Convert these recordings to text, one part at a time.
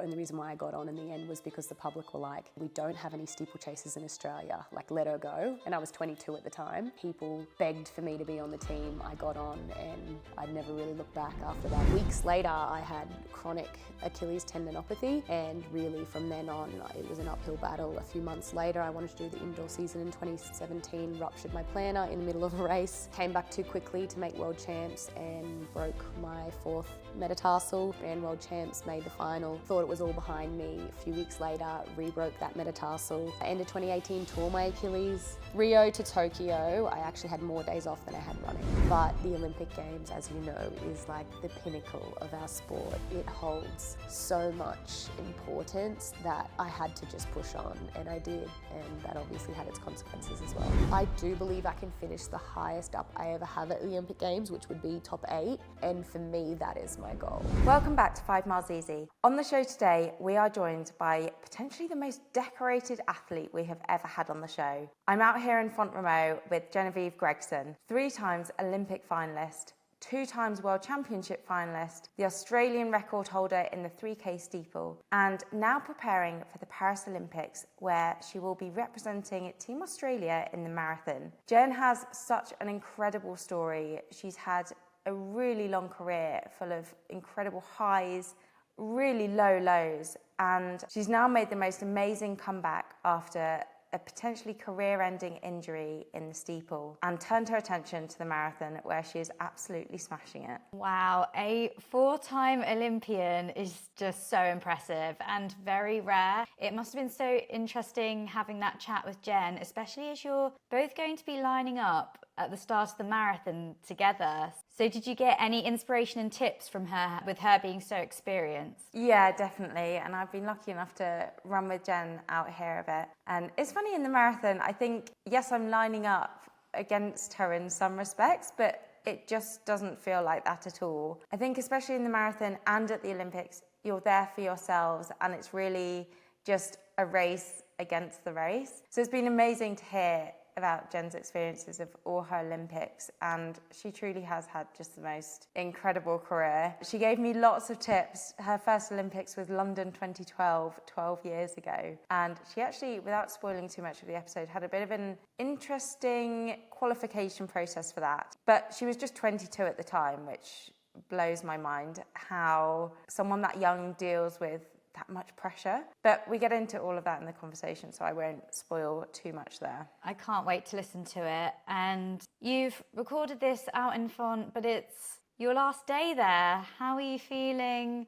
only reason why I got on in the end was because the public were like, we don't have any steeplechasers in Australia, like let her go. And I was 22 at the time. People begged for me to be on the team. I got on and I never really looked back after that. Weeks later, I had chronic Achilles tendinopathy, and really from then on, it was an uphill battle. A few months later, I wanted to do the indoor season in 2017, ruptured my plantar in the middle of a race, came back too quickly to make world champs and broke my 4th metatarsal, ran world champs, made the final, thought it was all behind me. A few weeks later, re-broke that metatarsal. End of 2018, tore my Achilles. Rio to Tokyo, I actually had more days off than I had running. But the Olympic Games, as you know, is like the pinnacle of our sport. It holds so much importance that I had to just push on, and I did, and that obviously had its consequences as well. I do believe I can finish the highest up I ever have at the Olympic Games, which would be top 8, and for me, that is my goal. Welcome back to 5 Miles Easy. On the show today, we are joined by potentially the most decorated athlete we have ever had on the show. I'm out here in Font-Romeu with Genevieve Gregson, 3 times Olympic finalist, 2 times World Championship finalist, the Australian record holder in the 3K steeple, and now preparing for the Paris Olympics, where she will be representing Team Australia in the marathon. Jen has such an incredible story. She's had a really long career full of incredible highs, really low lows, and she's now made the most amazing comeback after a potentially career-ending injury in the steeple and turned her attention to the marathon, where she is absolutely smashing it. Wow, a 4-time Olympian is just so impressive and very rare. It must have been so interesting having that chat with Jen, especially as you're both going to be lining up at the start of the marathon together. So did you get any inspiration and tips from her, with her being so experienced? Yeah, definitely. And I've been lucky enough to run with Jen out here a bit. And it's funny, in the marathon, I think, yes, I'm lining up against her in some respects, but it just doesn't feel like that at all. I think especially in the marathon and at the Olympics, you're there for yourselves, and it's really just a race against the race. So it's been amazing to hear about Jen's experiences of all her Olympics, and she truly has had just the most incredible career. She gave me lots of tips. Her first Olympics was London 2012, 12 years ago, and she actually, without spoiling too much of the episode, had a bit of an interesting qualification process for that. But she was just 22 at the time, which blows my mind how someone that young deals with that much pressure. But we get into all of that in the conversation, so I won't spoil too much there. I can't wait to listen to it. And you've recorded this out in Font, but it's your last day there. How are you feeling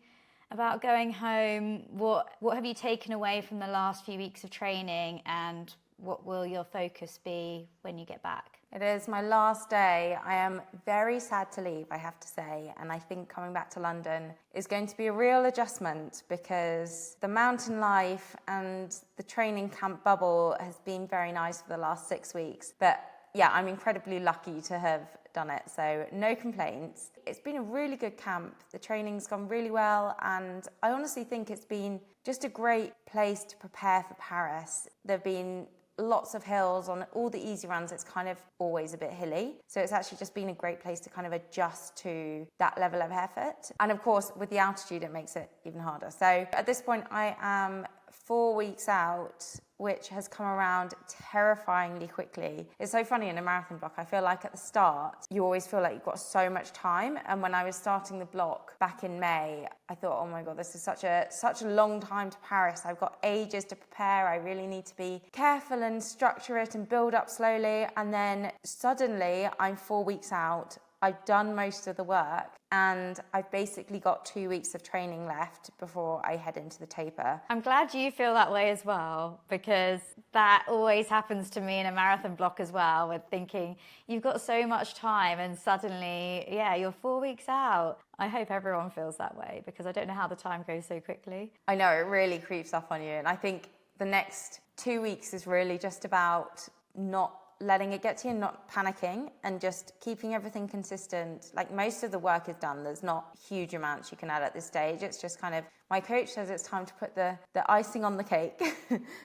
about going home? What have you taken away from the last few weeks of training, and what will your focus be when you get back? It is my last day. I am very sad to leave, I have to say, and I think coming back to London is going to be a real adjustment, because the mountain life and the training camp bubble has been very nice for the last 6 weeks. But yeah, I'm incredibly lucky to have done it, so no complaints. It's been a really good camp. The training's gone really well, and I honestly think it's been just a great place to prepare for Paris. There've been lots of hills. On all the easy runs, it's kind of always a bit hilly, so it's actually just been a great place to kind of adjust to that level of effort. And of course, with the altitude, it makes it even harder. So at this point, I am 4 weeks out, which has come around terrifyingly quickly. It's so funny, in a marathon block, I feel like at the start, you always feel like you've got so much time. And when I was starting the block back in May, I thought, oh my God, this is such a long time to Paris. I've got ages to prepare. I really need to be careful and structure it and build up slowly. And then suddenly I'm 4 weeks out. I've done most of the work, and I've basically got 2 weeks of training left before I head into the taper. I'm glad you feel that way as well, because that always happens to me in a marathon block as well, with thinking you've got so much time and suddenly, yeah, you're 4 weeks out. I hope everyone feels that way, because I don't know how the time goes so quickly. I know, it really creeps up on you, and I think the next 2 weeks is really just about not letting it get to you, not panicking, and just keeping everything consistent. Like, most of the work is done. There's not huge amounts you can add at this stage. It's just kind of, my coach says it's time to put the icing on the cake.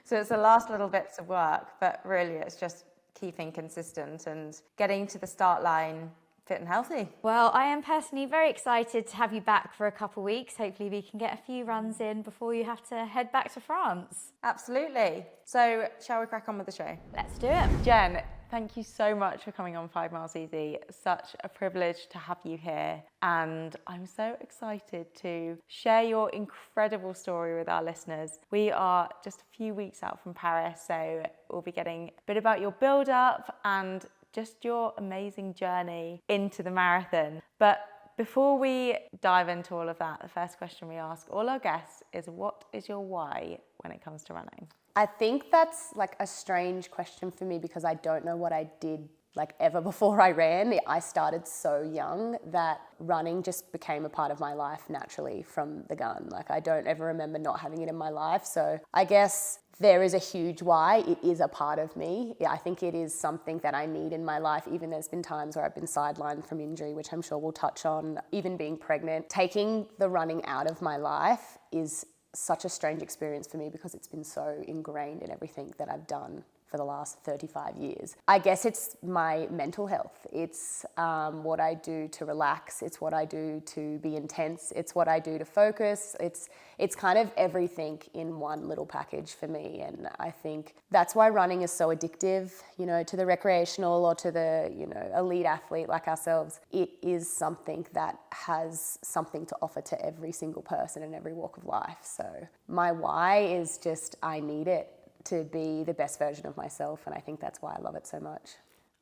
So it's the last little bits of work, but really it's just keeping consistent and getting to the start line fit and healthy. Well, I am personally very excited to have you back for a couple of weeks. Hopefully we can get a few runs in before you have to head back to France. Absolutely. So shall we crack on with the show? Let's do it. Jen, thank you so much for coming on 5 Miles Easy. Such a privilege to have you here. And I'm so excited to share your incredible story with our listeners. We are just a few weeks out from Paris, so we'll be getting a bit about your build-up and just your amazing journey into the marathon. But before we dive into all of that, the first question we ask all our guests is, what is your why when it comes to running? I think that's like a strange question for me because I don't know what I did like ever before I ran. I started so young that running just became a part of my life naturally from the gun. Like I don't ever remember not having it in my life. So I guess there is a huge why. It is a part of me. I think it is something that I need in my life. Even there's been times where I've been sidelined from injury, which I'm sure we'll touch on, even being pregnant. Taking the running out of my life is such a strange experience for me because it's been so ingrained in everything that I've done for the last 35 years. I guess it's my mental health. It's what I do to relax. It's what I do to be intense. It's what I do to focus. It's kind of everything in one little package for me. And I think that's why running is so addictive, you know, to the recreational or to the, you know, elite athlete like ourselves. It is something that has something to offer to every single person in every walk of life. So my why is just, I need it to be the best version of myself, and I think that's why I love it so much.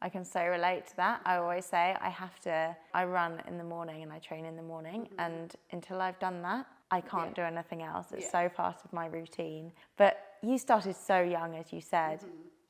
I can so relate to that. I always say I run in the morning and I train in the morning, and until I've done that, I can't do anything else. It's so part of my routine. But you started so young, as you said.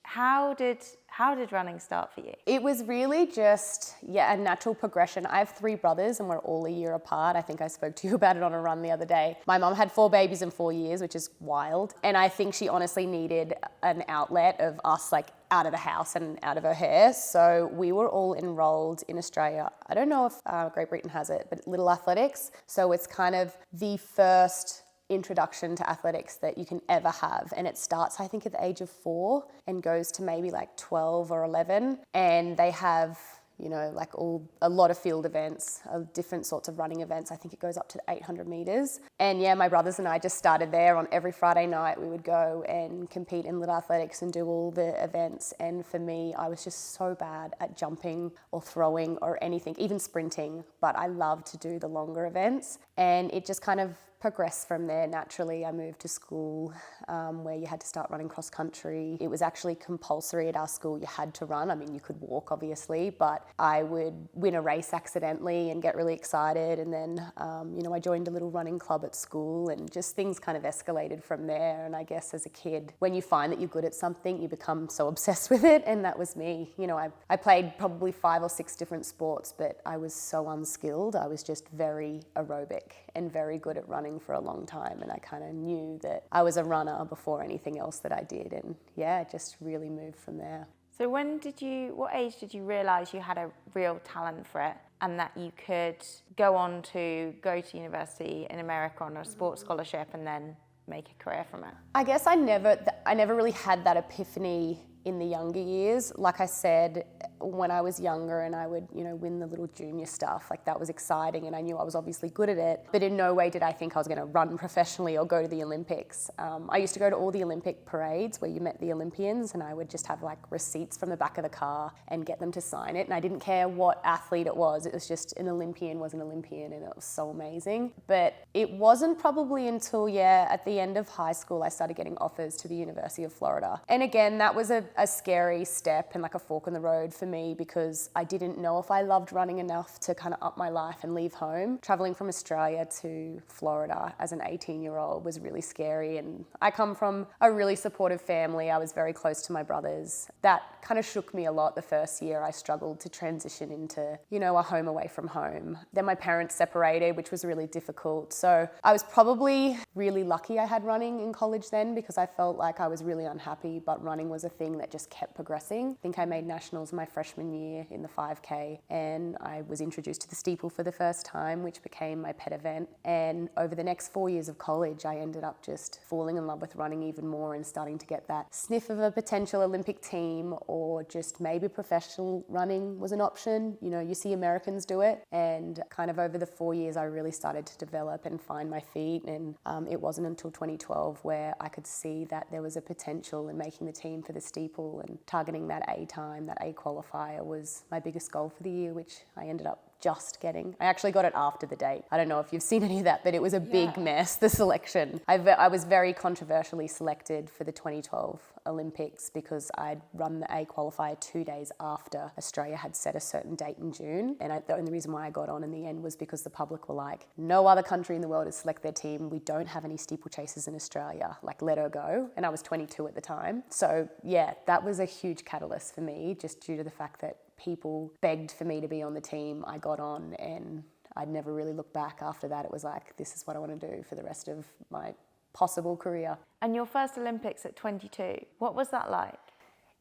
How did running start for you? It was really just, a natural progression. I have 3 brothers and we're all a year apart. I think I spoke to you about it on a run the other day. My mum had 4 babies in 4 years, which is wild. And I think she honestly needed an outlet of us like out of the house and out of her hair. So we were all enrolled in Australia. I don't know if Great Britain has it, but Little Athletics. So it's kind of the first introduction to athletics that you can ever have, and it starts I think at the age of 4 and goes to maybe like 12 or 11, and they have, you know, like a lot of field events, different sorts of running events. I think it goes up to 800 meters. And my brothers and I just started there. On every Friday night we would go and compete in Little Athletics and do all the events. And for me, I was just so bad at jumping or throwing or anything, even sprinting, but I loved to do the longer events, and it just kind of progressed from there naturally. I moved to school where you had to start running cross country. It was actually compulsory at our school. You had to run. I mean, you could walk obviously, but I would win a race accidentally and get really excited. And then, I joined a little running club at school, and just things kind of escalated from there. And I guess as a kid, when you find that you're good at something, you become so obsessed with it. And that was me. You know, I played probably 5 or 6 different sports, but I was so unskilled. I was just very aerobic and very good at running for a long time, and I kind of knew that I was a runner before anything else that I did, and just really moved from there. So what age did you realise you had a real talent for it, and that you could go to university in America on a sports scholarship and then make a career from it? I guess I never really had that epiphany in the younger years. Like I said, when I was younger and I would, win the little junior stuff, like that was exciting and I knew I was obviously good at it, but in no way did I think I was going to run professionally or go to the Olympics. I used to go to all the Olympic parades where you met the Olympians, and I would just have like receipts from the back of the car and get them to sign it, and I didn't care what athlete it was was just an Olympian was an Olympian, and it was so amazing. But it wasn't probably until, at the end of high school I started getting offers to the University of Florida. And again, that was a scary step and like a fork in the road for me, because I didn't know if I loved running enough to kind of up my life and leave home. Traveling from Australia to Florida as an 18-year-old was really scary, and I come from a really supportive family. I was very close to my brothers. That kind of shook me a lot the first year. I struggled to transition into, a home away from home. Then my parents separated, which was really difficult. So I was probably really lucky I had running in college then, because I felt like I was really unhappy, but running was a thing that that just kept progressing. I think I made nationals my freshman year in the 5K, and I was introduced to the steeple for the first time, which became my pet event. And over the next 4 years of college, I ended up just falling in love with running even more and starting to get that sniff of a potential Olympic team, or just maybe professional running was an option. You know, you see Americans do it, and kind of over the 4 years, I really started to develop and find my feet. And it wasn't until 2012 where I could see that there was a potential in making the team for the steeple, and targeting that A time, that A qualifier was my biggest goal for the year, which I ended up just getting. I actually got it after the date. I don't know if you've seen any of that, but it was a big mess, the selection. I was very controversially selected for the 2012 Olympics because I'd run the A qualifier 2 days after Australia had set a certain date in June. And the only reason why I got on in the end was because the public were like, no other country in the world has selected their team. We don't have any steeplechasers in Australia. Like, let her go. And I was 22 at the time. So yeah, that was a huge catalyst for me, just due to the fact that people begged for me to be on the team. I got on, and I'd never really looked back after that. It was like, this is what I want to do for the rest of my possible career. And your first Olympics at 22, what was that like?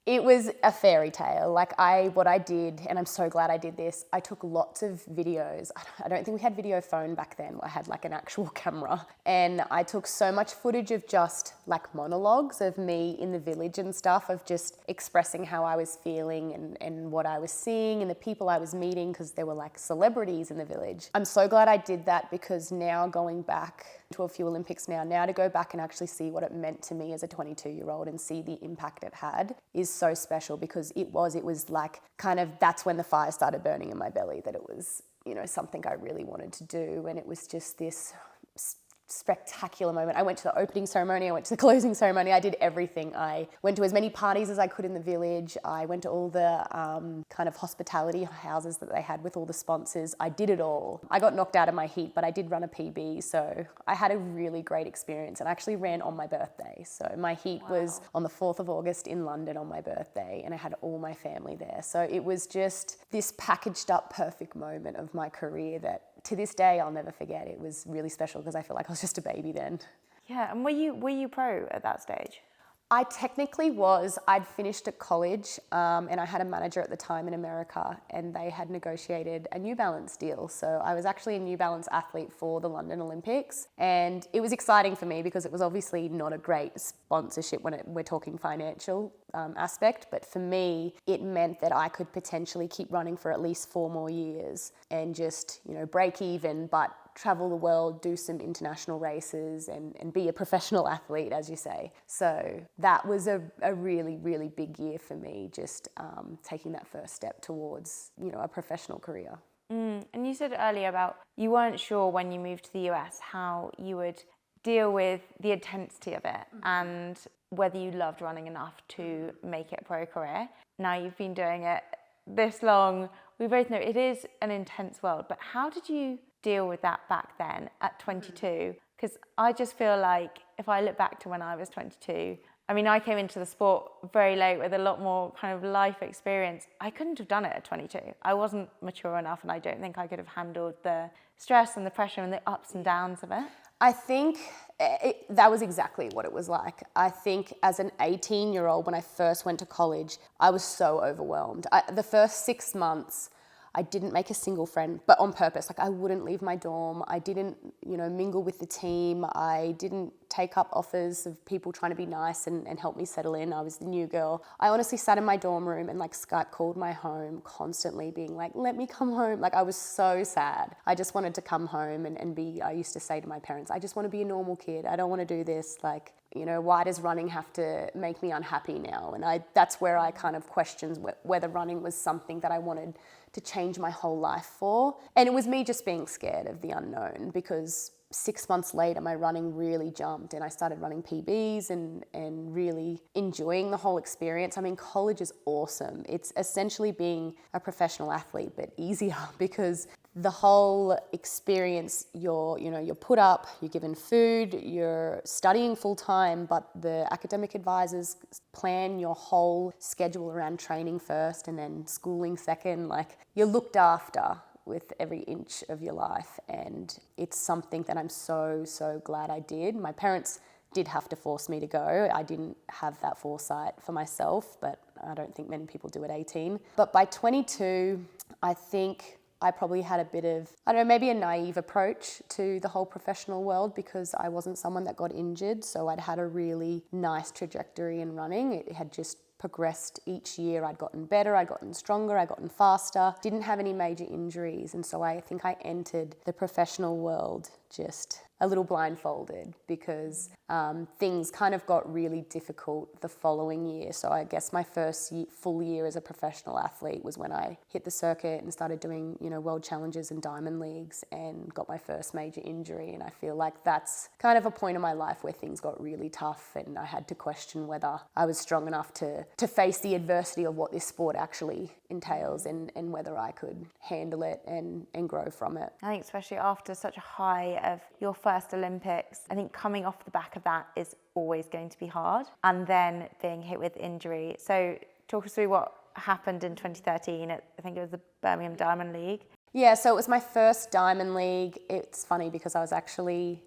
It was a fairy tale. What I did, and I'm so glad I did this, I took lots of videos. I don't think we had video phone back then. I had like an actual camera. And I took so much footage of just like monologues of me in the village and stuff, of just expressing how I was feeling and what I was seeing and the people I was meeting, because there were like celebrities in the village. I'm so glad I did that, because now going back to a few Olympics now to go back and actually see what it meant to me as a 22-year-old and see the impact it had is so special, because it was like kind of, that's when the fire started burning in my belly, that it was, you know, something I really wanted to do. And it was just this spectacular moment. I went to the opening ceremony, I went to the closing ceremony, I did everything. I went to as many parties as I could in the village. I went to all the kind of hospitality houses that they had with all the sponsors. I did it all. I got knocked out of my heat, but I did run a PB, so I had a really great experience, and I actually ran on my birthday. So my heat was on the 4th of August in London on my birthday, and I had all my family there. So it was just this packaged up perfect moment of my career that to this day I'll never forget. It was really special because I feel like I was just a baby then. Yeah, and were you pro at that stage? I technically was. I'd finished at college, and I had a manager at the time in America, and they had negotiated a New Balance deal. So I was actually a New Balance athlete for the London Olympics, and it was exciting for me because it was obviously not a great sponsorship when we're talking financial aspect, but for me, it meant that I could potentially keep running for at least 4 more years and just, you know, break even, but travel the world, do some international races, and be a professional athlete, as you say. So that was a really, really big year for me, just taking that first step towards, you know, a professional career. And you said earlier about you weren't sure when you moved to the US how you would deal with the intensity of it and whether you loved running enough to make it a pro career. Now you've been doing it this long. We both know it is an intense world, but how did you deal with that back then at 22? Because I just feel like if I look back to when I was 22, I mean, I came into the sport very late with a lot more kind of life experience. I couldn't have done it at 22. I wasn't mature enough, and I don't think I could have handled the stress and the pressure and the ups and downs of it. I think that was exactly what it was like. I think as an 18-year-old, when I first went to college, I was so overwhelmed. The first 6 months, I didn't make a single friend, but on purpose. Like, I wouldn't leave my dorm. I didn't, you know, mingle with the team. I didn't take up offers of people trying to be nice and help me settle in. I was the new girl. I honestly sat in my dorm room and like Skype called my home constantly, being like, let me come home. Like, I was so sad. I just wanted to come home and be, I used to say to my parents, I just want to be a normal kid. I don't want to do this. Like, you know, why does running have to make me unhappy now? And that's where I kind of questioned whether running was something that I wanted to change my whole life for. And it was me just being scared of the unknown, because 6 months later, my running really jumped and I started running PBs and really enjoying the whole experience. I mean, college is awesome. It's essentially being a professional athlete, but easier, because the whole experience, you're put up, you're given food, you're studying full time, but the academic advisors plan your whole schedule around training first and then schooling second. Like, you're looked after with every inch of your life, and it's something that I'm so glad I did. My parents did have to force me to go. I didn't have that foresight for myself, but I don't think many people do at 18. But by 22, I think I probably had a bit of, I don't know, maybe a naive approach to the whole professional world because I wasn't someone that got injured. So I'd had a really nice trajectory in running. It had just progressed each year. I'd gotten better, I'd gotten stronger, I'd gotten faster, didn't have any major injuries. And so I think I entered the professional world just a little blindfolded because things kind of got really difficult the following year. So I guess my first full year as a professional athlete was when I hit the circuit and started doing, world challenges and diamond leagues and got my first major injury. And I feel like that's kind of a point in my life where things got really tough and I had to question whether I was strong enough to face the adversity of what this sport actually entails and whether I could handle it and grow from it. I think especially after such a high of your first Olympics, I think coming off the back of that is always going to be hard. And then being hit with injury. So talk us through what happened in 2013 at, I think it was the Birmingham Diamond League. Yeah, so it was my first Diamond League. It's funny because I was actually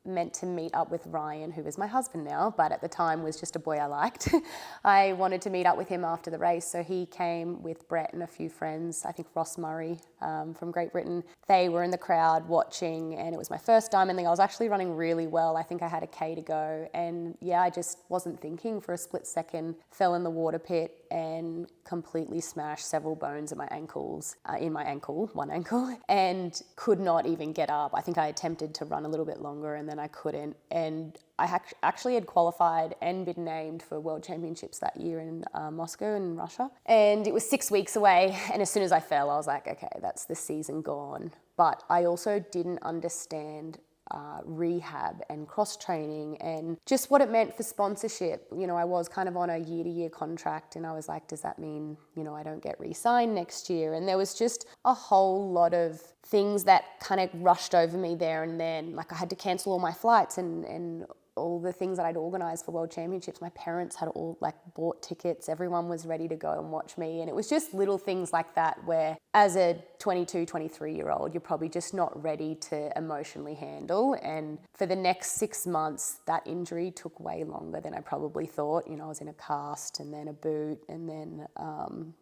meant to meet up with Ryan, who is my husband now, but at the time was just a boy I liked. I wanted to meet up with him after the race, so he came with Brett and a few friends, I think Ross Murray from Great Britain. They were in the crowd watching, and it was my first Diamond League. I was actually running really well. I think I had a K to go, and yeah, I just wasn't thinking for a split second, fell in the water pit and completely smashed several bones in my ankles, one ankle, and could not even get up. I think I attempted to run a little bit longer and then I couldn't. And I actually had qualified and been named for World Championships that year in Moscow in Russia. And it was 6 weeks away. And as soon as I fell, I was like, okay, that's the season gone. But I also didn't understand rehab and cross training and just what it meant for sponsorship. I was kind of on a year-to-year contract and I was like, does that mean, I don't get re-signed next year? And there was just a whole lot of things that kind of rushed over me there and then. Like I had to cancel all my flights and all the things that I'd organised for World Championships. My parents had all bought tickets. Everyone was ready to go and watch me. And it was just little things like that where as a 22, 23-year-old, you're probably just not ready to emotionally handle. And for the next 6 months, that injury took way longer than I probably thought. I was in a cast and then a boot and then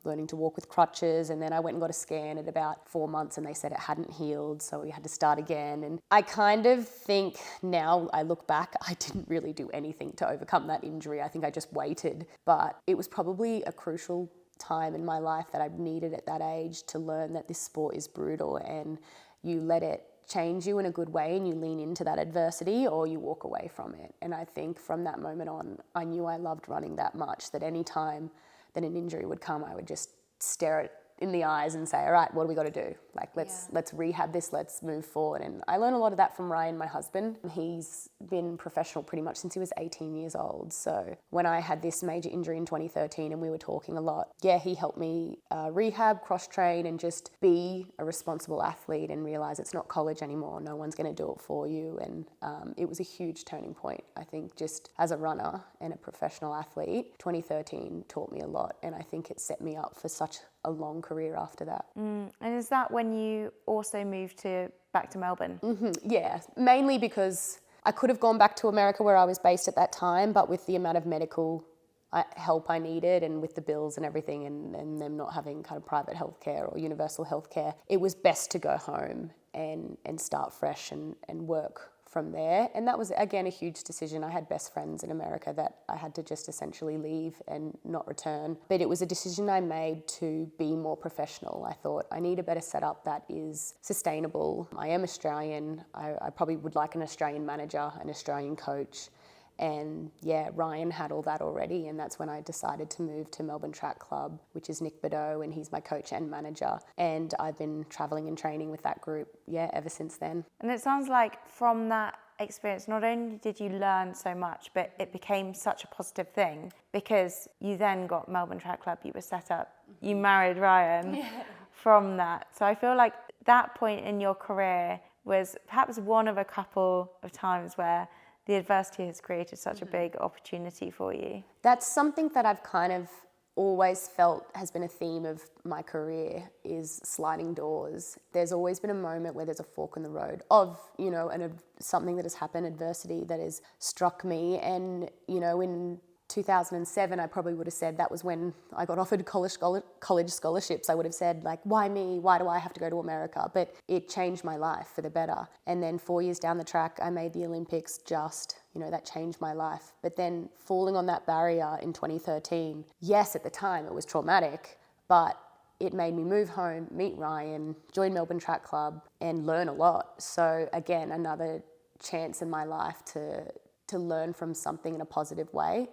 learning to walk with crutches. And then I went and got a scan at about 4 months and they said it hadn't healed. So we had to start again. And I kind of think now I look back, I didn't really do anything to overcome that injury. I think I just waited. But it was probably a crucial time in my life that I needed at that age to learn that this sport is brutal and you let it change you in a good way and you lean into that adversity or you walk away from it. And I think from that moment on, I knew I loved running that much that any time that an injury would come, I would just stare it in the eyes and say, all right, what do we got to do? Let's rehab this, let's move forward. And I learned a lot of that from Ryan, my husband. He's been professional pretty much since he was 18 years old. So when I had this major injury in 2013 and we were talking a lot, he helped me rehab, cross-train and just be a responsible athlete and realize it's not college anymore. No one's going to do it for you. And it was a huge turning point. I think just as a runner and a professional athlete, 2013 taught me a lot. And I think it set me up for such a long career after that. And is that when you also moved back to Melbourne? Mm-hmm. Yeah, mainly because I could have gone back to America where I was based at that time, but with the amount of medical help I needed and with the bills and everything and them not having kind of private healthcare or universal healthcare, it was best to go home and start fresh and work from there. And that was, again, a huge decision. I had best friends in America that I had to just essentially leave and not return. But it was a decision I made to be more professional. I thought, I need a better setup that is sustainable. I am Australian. I probably would like an Australian manager, an Australian coach. And Ryan had all that already, and that's when I decided to move to Melbourne Track Club, which is Nick Badeau, and he's my coach and manager. And I've been travelling and training with that group, ever since then. And it sounds like from that experience, not only did you learn so much, but it became such a positive thing because you then got Melbourne Track Club, you were set up, you married Ryan from that. So I feel like that point in your career was perhaps one of a couple of times where the adversity has created such a big opportunity for you. That's something that I've kind of always felt has been a theme of my career is sliding doors. There's always been a moment where there's a fork in the road of, something that has happened, adversity that has struck me. And, in 2007, I probably would have said that was when I got offered college scholarships. I would have said, like, why me? Why do I have to go to America? But it changed my life for the better. And then 4 years down the track, I made the Olympics that changed my life. But then falling on that barrier in 2013, yes, at the time it was traumatic, but it made me move home, meet Ryan, join Melbourne Track Club and learn a lot. So again, another chance in my life to learn from something in a positive way.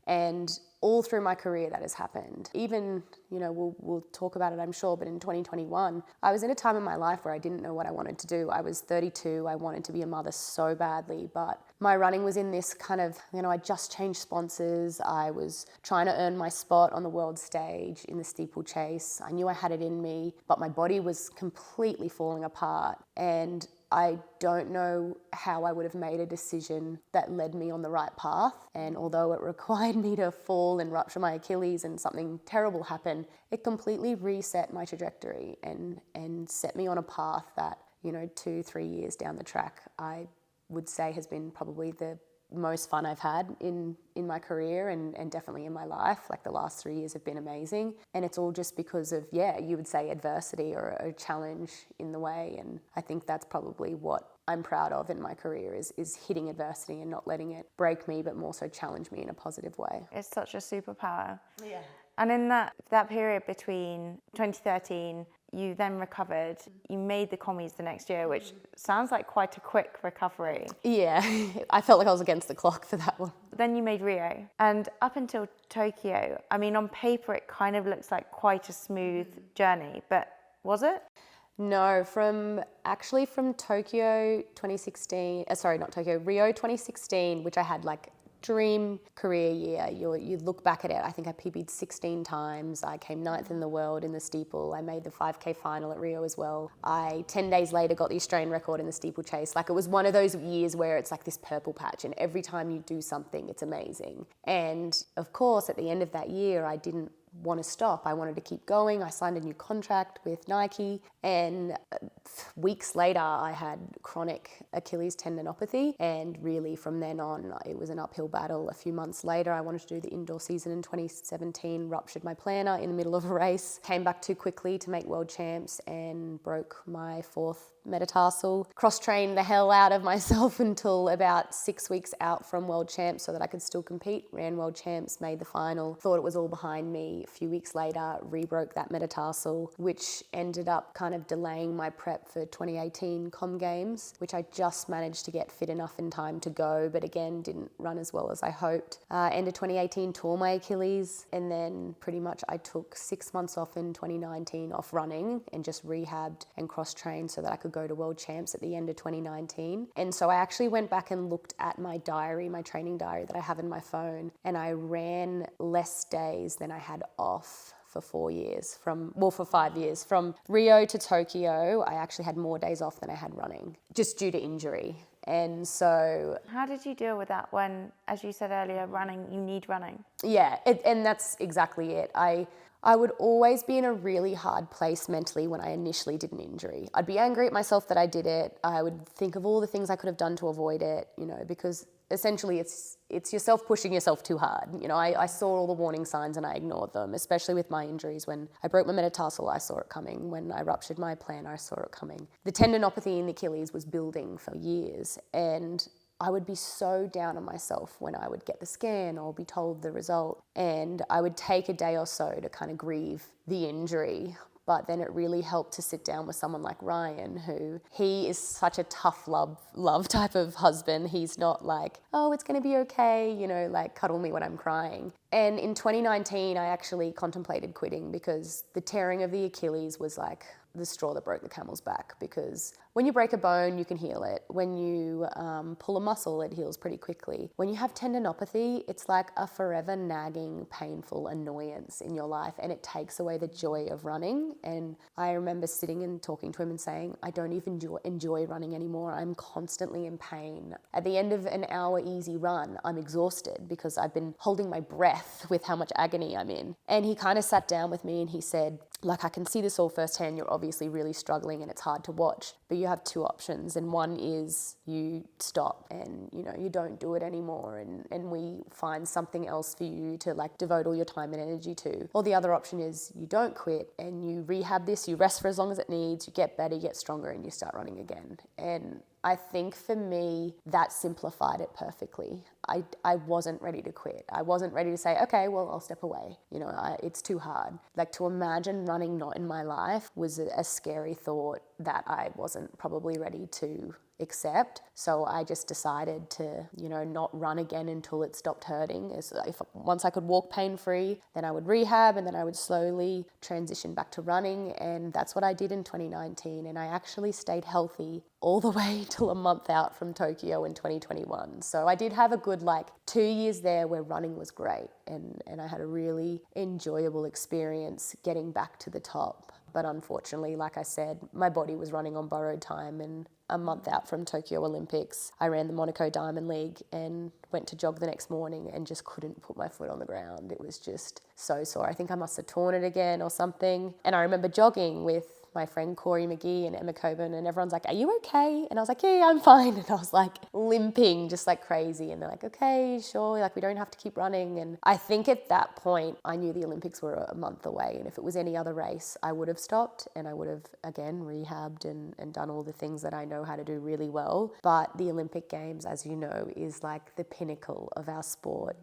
And all through my career that has happened. Even, we'll talk about it, I'm sure, but in 2021, I was in a time in my life where I didn't know what I wanted to do. I was 32, I wanted to be a mother so badly, but my running was in this kind of, I just changed sponsors. I was trying to earn my spot on the world stage in the steeplechase. I knew I had it in me, but my body was completely falling apart. And I don't know how I would have made a decision that led me on the right path. And although it required me to fall and rupture my Achilles and something terrible happened, it completely reset my trajectory and set me on a path that, 2-3 years down the track, I would say has been probably the most fun I've had in my career and definitely in my life. Like the last 3 years have been amazing. And it's all just because of, you would say adversity or a challenge in the way. And I think that's probably what I'm proud of in my career is hitting adversity and not letting it break me, but more so challenge me in a positive way. It's such a superpower. Yeah. And in that period between 2013, you then recovered, you made the commies the next year, which sounds like quite a quick recovery. Yeah, I felt like I was against the clock for that one. Then you made Rio. And up until Tokyo, on paper it kind of looks like quite a smooth journey, but was it? No, from Tokyo 2016, Rio 2016, which I had like dream career year. You look back at it, I think I PB'd 16 times. I came 9th in the world in the steeple. I made the 5K final at Rio as well. 10 days later got the Australian record in the steeplechase. Like it was one of those years where it's like this purple patch and every time you do something, it's amazing. And of course, at the end of that year, I didn't want to stop. I wanted to keep going. I signed a new contract with Nike and weeks later I had chronic Achilles tendinopathy, and really from then on it was an uphill battle. A few months later I wanted to do the indoor season in 2017, ruptured my plantar in the middle of a race, came back too quickly to make world champs and broke my 4th metatarsal. Cross-trained the hell out of myself until about 6 weeks out from world champs so that I could still compete. Ran world champs, made the final, thought it was all behind me. A few weeks later, re-broke that metatarsal, which ended up kind of delaying my prep for 2018 Com Games, which I just managed to get fit enough in time to go, but again, didn't run as well as I hoped. End of 2018, tore my Achilles, and then pretty much I took 6 months off in 2019 off running and just rehabbed and cross-trained so that I could go to world champs at the end of 2019. And so I actually went back and looked at my diary, my training diary that I have in my phone, and I ran less days than I had off for 5 years. From Rio to Tokyo, I actually had more days off than I had running, just due to injury. And so... How did you deal with that when, as you said earlier, you need running? Yeah, and that's exactly it. I would always be in a really hard place mentally when I initially did an injury. I'd be angry at myself that I did it. I would think of all the things I could have done to avoid it, because essentially it's yourself pushing yourself too hard. I saw all the warning signs and I ignored them, especially with my injuries. When I broke my metatarsal, I saw it coming. When I ruptured my plantar, I saw it coming. The tendinopathy in the Achilles was building for years, and I would be so down on myself when I would get the scan or be told the result, and I would take a day or so to kind of grieve the injury. But then it really helped to sit down with someone like Ryan, he is such a tough love type of husband. He's not like, oh, it's going to be okay, like cuddle me when I'm crying. And in 2019, I actually contemplated quitting because the tearing of the Achilles was like the straw that broke the camel's back, because when you break a bone, you can heal it. When you pull a muscle, it heals pretty quickly. When you have tendinopathy, it's like a forever nagging, painful annoyance in your life, and it takes away the joy of running. And I remember sitting and talking to him and saying, I don't even enjoy running anymore. I'm constantly in pain. At the end of an hour easy run, I'm exhausted because I've been holding my breath with how much agony I'm in. And he kind of sat down with me and he said, like, I can see this all firsthand. You're obviously really struggling and it's hard to watch, but you have two options. And one is you stop and, you know, you don't do it anymore and we find something else for you to like devote all your time and energy to. Or the other option is you don't quit and you rehab this, you rest for as long as it needs, you get better, you get stronger, and you start running again. And I think for me, that simplified it perfectly. I wasn't ready to quit. I wasn't ready to say, okay, well, I'll step away. You know, it's too hard. Like, to imagine running not in my life was a scary thought that I wasn't probably ready to accept. So I just decided to, you know, not run again until it stopped hurting. Once I could walk pain-free, then I would rehab and then I would slowly transition back to running. And that's what I did in 2019. And I actually stayed healthy all the way till a month out from Tokyo in 2021. So I did have a good 2 years there where running was great. And I had a really enjoyable experience getting back to the top. But unfortunately, like I said, my body was running on borrowed time, and a month out from Tokyo Olympics, I ran the Monaco Diamond League and went to jog the next morning and just couldn't put my foot on the ground. It was just so sore. I think I must have torn it again or something. And I remember jogging with my friend Corey McGee and Emma Coburn, and everyone's like, are you okay? And I was like, yeah, I'm fine. And I was like limping just like crazy. And they're like, okay, sure. Like, we don't have to keep running. And I think at that point, I knew the Olympics were a month away. And if it was any other race, I would have stopped and I would have, again, rehabbed and done all the things that I know how to do really well. But the Olympic Games, as you know, is like the pinnacle of our sport.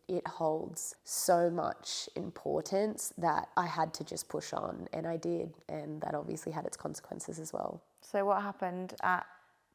It holds so much importance that I had to just push on, and I did, and that obviously had its consequences as well. So what happened at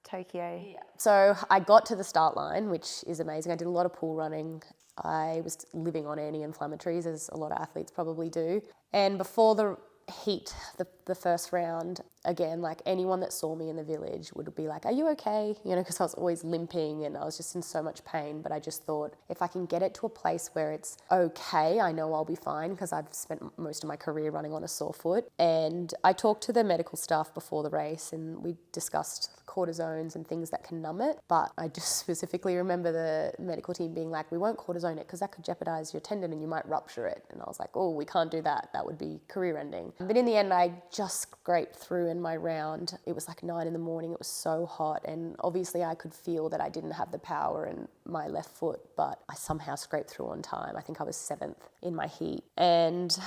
Tokyo? Yeah. So I got to the start line, which is amazing. I did a lot of pool running. I was living on anti-inflammatories, as a lot of athletes probably do. And before the heat, the first round, again, like, anyone that saw me in the village would be like, are you okay? You know, because I was always limping and I was just in so much pain. But I just thought, if I can get it to a place where it's okay, I know I'll be fine, because I've spent most of my career running on a sore foot. And I talked to the medical staff before the race and we discussed cortisones and things that can numb it. But I just specifically remember the medical team being like, we won't cortisone it because that could jeopardize your tendon and you might rupture it. And I was like, oh, we can't do that. That would be career ending. But in the end, I just scraped through in my round. It was like 9 a.m. It was so hot. And obviously I could feel that I didn't have the power in my left foot, but I somehow scraped through on time. I think I was 7th in my heat. And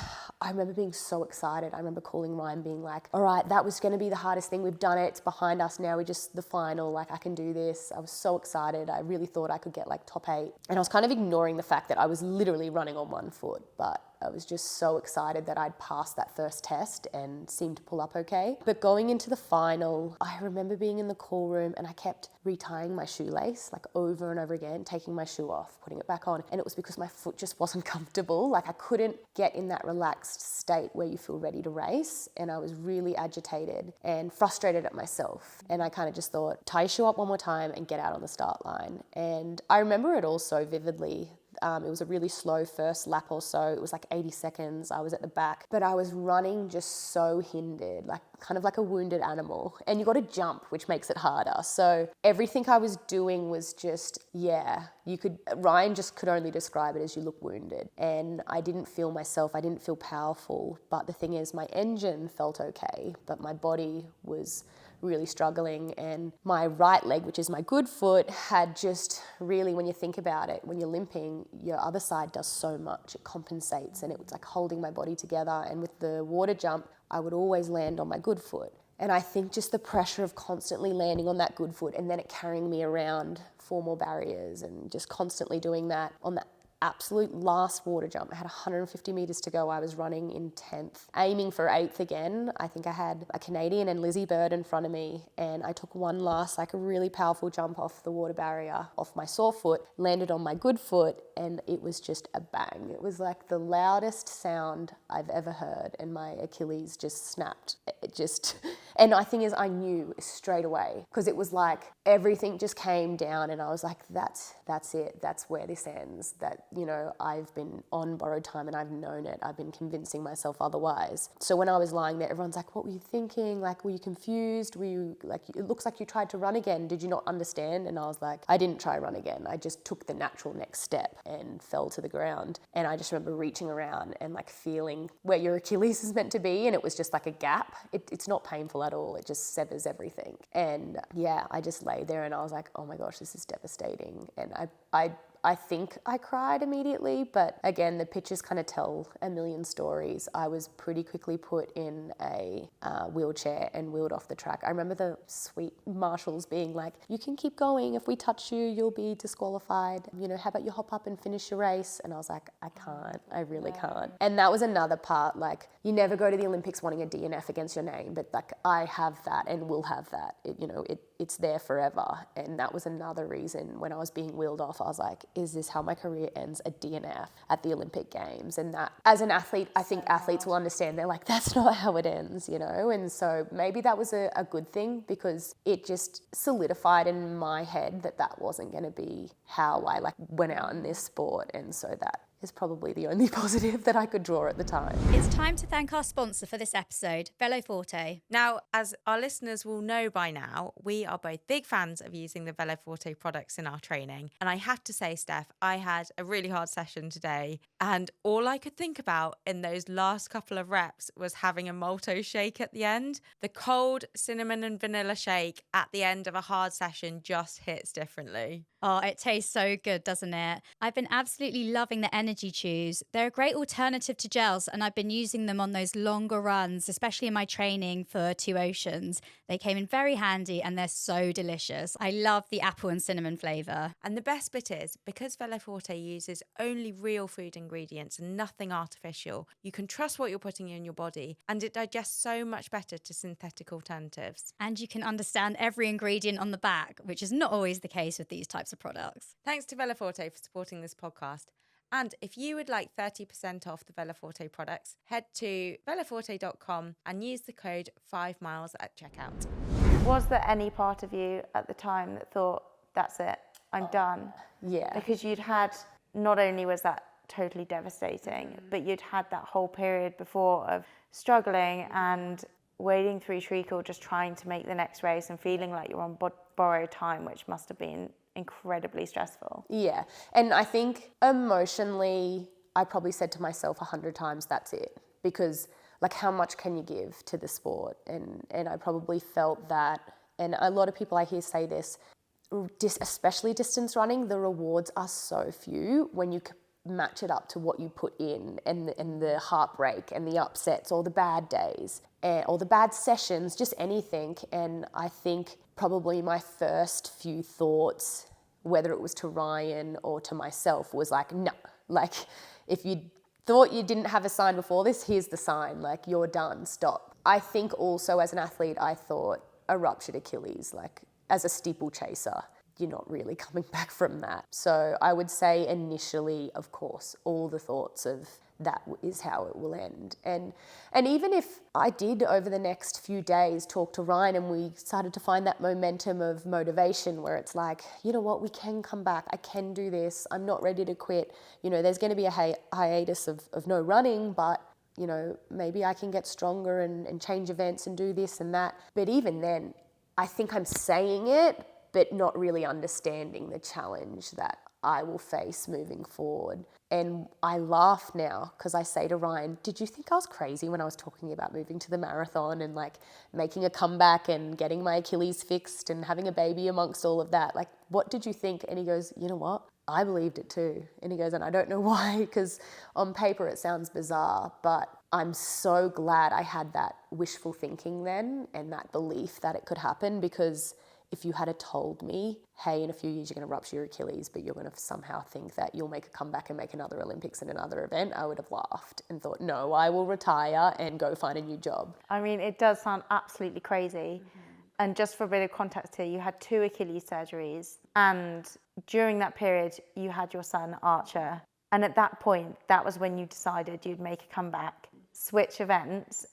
I remember being so excited. I remember calling Ryan being like, all right, that was going to be the hardest thing. We've done it. It's behind us now. The final, like, I can do this. I was so excited. I really thought I could get like top 8. And I was kind of ignoring the fact that I was literally running on one foot, but I was just so excited that I'd passed that first test and seemed to pull up okay. But going into the final, I remember being in the call room and I kept retying my shoelace, like, over and over again, taking my shoe off, putting it back on. And it was because my foot just wasn't comfortable. Like, I couldn't get in that relaxed state where you feel ready to race. And I was really agitated and frustrated at myself. And I kind of just thought, tie your shoe up one more time and get out on the start line. And I remember it all so vividly. It was a really slow first lap or so. It was like 80 seconds. I was at the back, but I was running just so hindered, like kind of like a wounded animal. And you got to jump, which makes it harder. So everything I was doing was just, Ryan just could only describe it as, you look wounded. And I didn't feel myself. I didn't feel powerful. But the thing is, my engine felt okay, but my body was really struggling, and my right leg, which is my good foot, had just really, when you think about it, when you're limping, your other side does so much. It compensates, and it was like holding my body together. And with the water jump, I would always land on my good foot. And I think just the pressure of constantly landing on that good foot and then it carrying me around 4 more barriers and just constantly doing that on that absolute last water jump. I had 150 meters to go. I was running in 10th, aiming for 8th again. I think I had a Canadian and Lizzie Bird in front of me, and I took one last, like a really powerful jump off the water barrier, off my sore foot, landed on my good foot, and it was just a bang. It was like the loudest sound I've ever heard, and my Achilles just snapped. And the thing is, I knew straight away, because it was like everything just came down, and I was like, that's it. That's where this ends. That, you know, I've been on borrowed time and I've known it. I've been convincing myself otherwise. So when I was lying there, everyone's like, what were you thinking? Like, were you confused? Were you like, it looks like you tried to run again. Did you not understand? And I was like, I didn't try to run again. I just took the natural next step and fell to the ground. And I just remember reaching around and like feeling where your Achilles is meant to be. And it was just like a gap. It's not painful at all. It just severs everything. And yeah, I just lay there and I was like, oh my gosh, this is devastating. And I think I cried immediately, but again, the pictures kind of tell a million stories. I was pretty quickly put in a wheelchair and wheeled off the track. I remember the sweet marshals being like, you can keep going. If we touch you, you'll be disqualified. You know, how about you hop up and finish your race? And I was like, I can't. I really can't. And that was another part, like, you never go to the Olympics wanting a DNF against your name, but like, I have that and will have that. It's there forever. And that was another reason when I was being wheeled off, I was like, is this how my career ends, a DNF at the Olympic Games? And that, as an athlete, I think athletes will understand. They're like, that's not how it ends, you know? And so maybe that was a good thing, because it just solidified in my head that that wasn't going to be how I like went out in this sport. And so that is probably the only positive that I could draw at the time. It's time to thank our sponsor for this episode, Veloforte. Now, as our listeners will know by now, we are both big fans of using the Veloforte products in our training. And I have to say, Steph, I had a really hard session today, and all I could think about in those last couple of reps was having a malto shake at the end. The cold cinnamon and vanilla shake at the end of a hard session just hits differently. Oh, it tastes so good, doesn't it? I've been absolutely loving the energy chews. They're a great alternative to gels, and I've been using them on those longer runs, especially in my training for Two Oceans. They came in very handy and they're so delicious. I love the apple and cinnamon flavour. And the best bit is, because Veloforte uses only real food ingredients and nothing artificial, you can trust what you're putting in your body, and it digests so much better to synthetic alternatives. And you can understand every ingredient on the back, which is not always the case with these types of products. Thanks to Veloforte for supporting this podcast. And if you would like 30% off the Veloforte products, head to veloforte.com and use the code 5miles at checkout. Was there any part of you at the time that thought, that's it, I'm done? Yeah. Because you'd had, not only was that totally devastating, but you'd had that whole period before of struggling and wading through treacle, just trying to make the next race and feeling like you're on borrowed time, which must have been incredibly stressful. Yeah. And I think emotionally, I probably said to myself 100 times, that's it. Because like, how much can you give to the sport? And I probably felt that. And a lot of people I hear say this, especially distance running, the rewards are so few when you match it up to what you put in, and the heartbreak and the upsets or the bad days or the bad sessions, just anything. And I think probably my first few thoughts, whether it was to Ryan or to myself, was like, no, like, if you thought you didn't have a sign before this, here's the sign, like, you're done, stop. I think also as an athlete, I thought a ruptured Achilles, like as a steeplechaser, you're not really coming back from that. So I would say initially, of course, all the thoughts of that is how it will end. And even if I did over the next few days talk to Ryan and we started to find that momentum of motivation where it's like, you know what, we can come back, I can do this, I'm not ready to quit. You know, there's going to be a hiatus of no running, but you know, maybe I can get stronger and change events and do this and that. But even then, I think I'm saying it, but not really understanding the challenge that I will face moving forward. And I laugh now because I say to Ryan, did you think I was crazy when I was talking about moving to the marathon and like making a comeback and getting my Achilles fixed and having a baby amongst all of that? Like, what did you think? And he goes, you know what? I believed it too. And he goes, and I don't know why, because on paper it sounds bizarre, but I'm so glad I had that wishful thinking then and that belief that it could happen, because if you had told me, hey, in a few years you're going to rupture your Achilles, but you're going to somehow think that you'll make a comeback and make another Olympics in another event, I would have laughed and thought, no, I will retire and go find a new job. I mean, it does sound absolutely crazy. And just for a bit of context here, you had 2 Achilles surgeries, and during that period you had your son Archer. And at that point, that was when you decided you'd make a comeback, switch events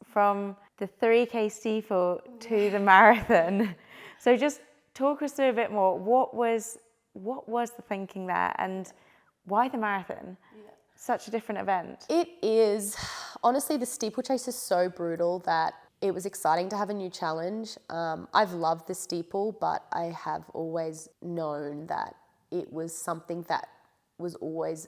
from the 3K steeple to the marathon. So just talk us through a bit more. What was the thinking there, and why the marathon? Such a different event. It is. Honestly, the steeplechase is so brutal that it was exciting to have a new challenge. I've loved the steeple, but I have always known that it was something that was always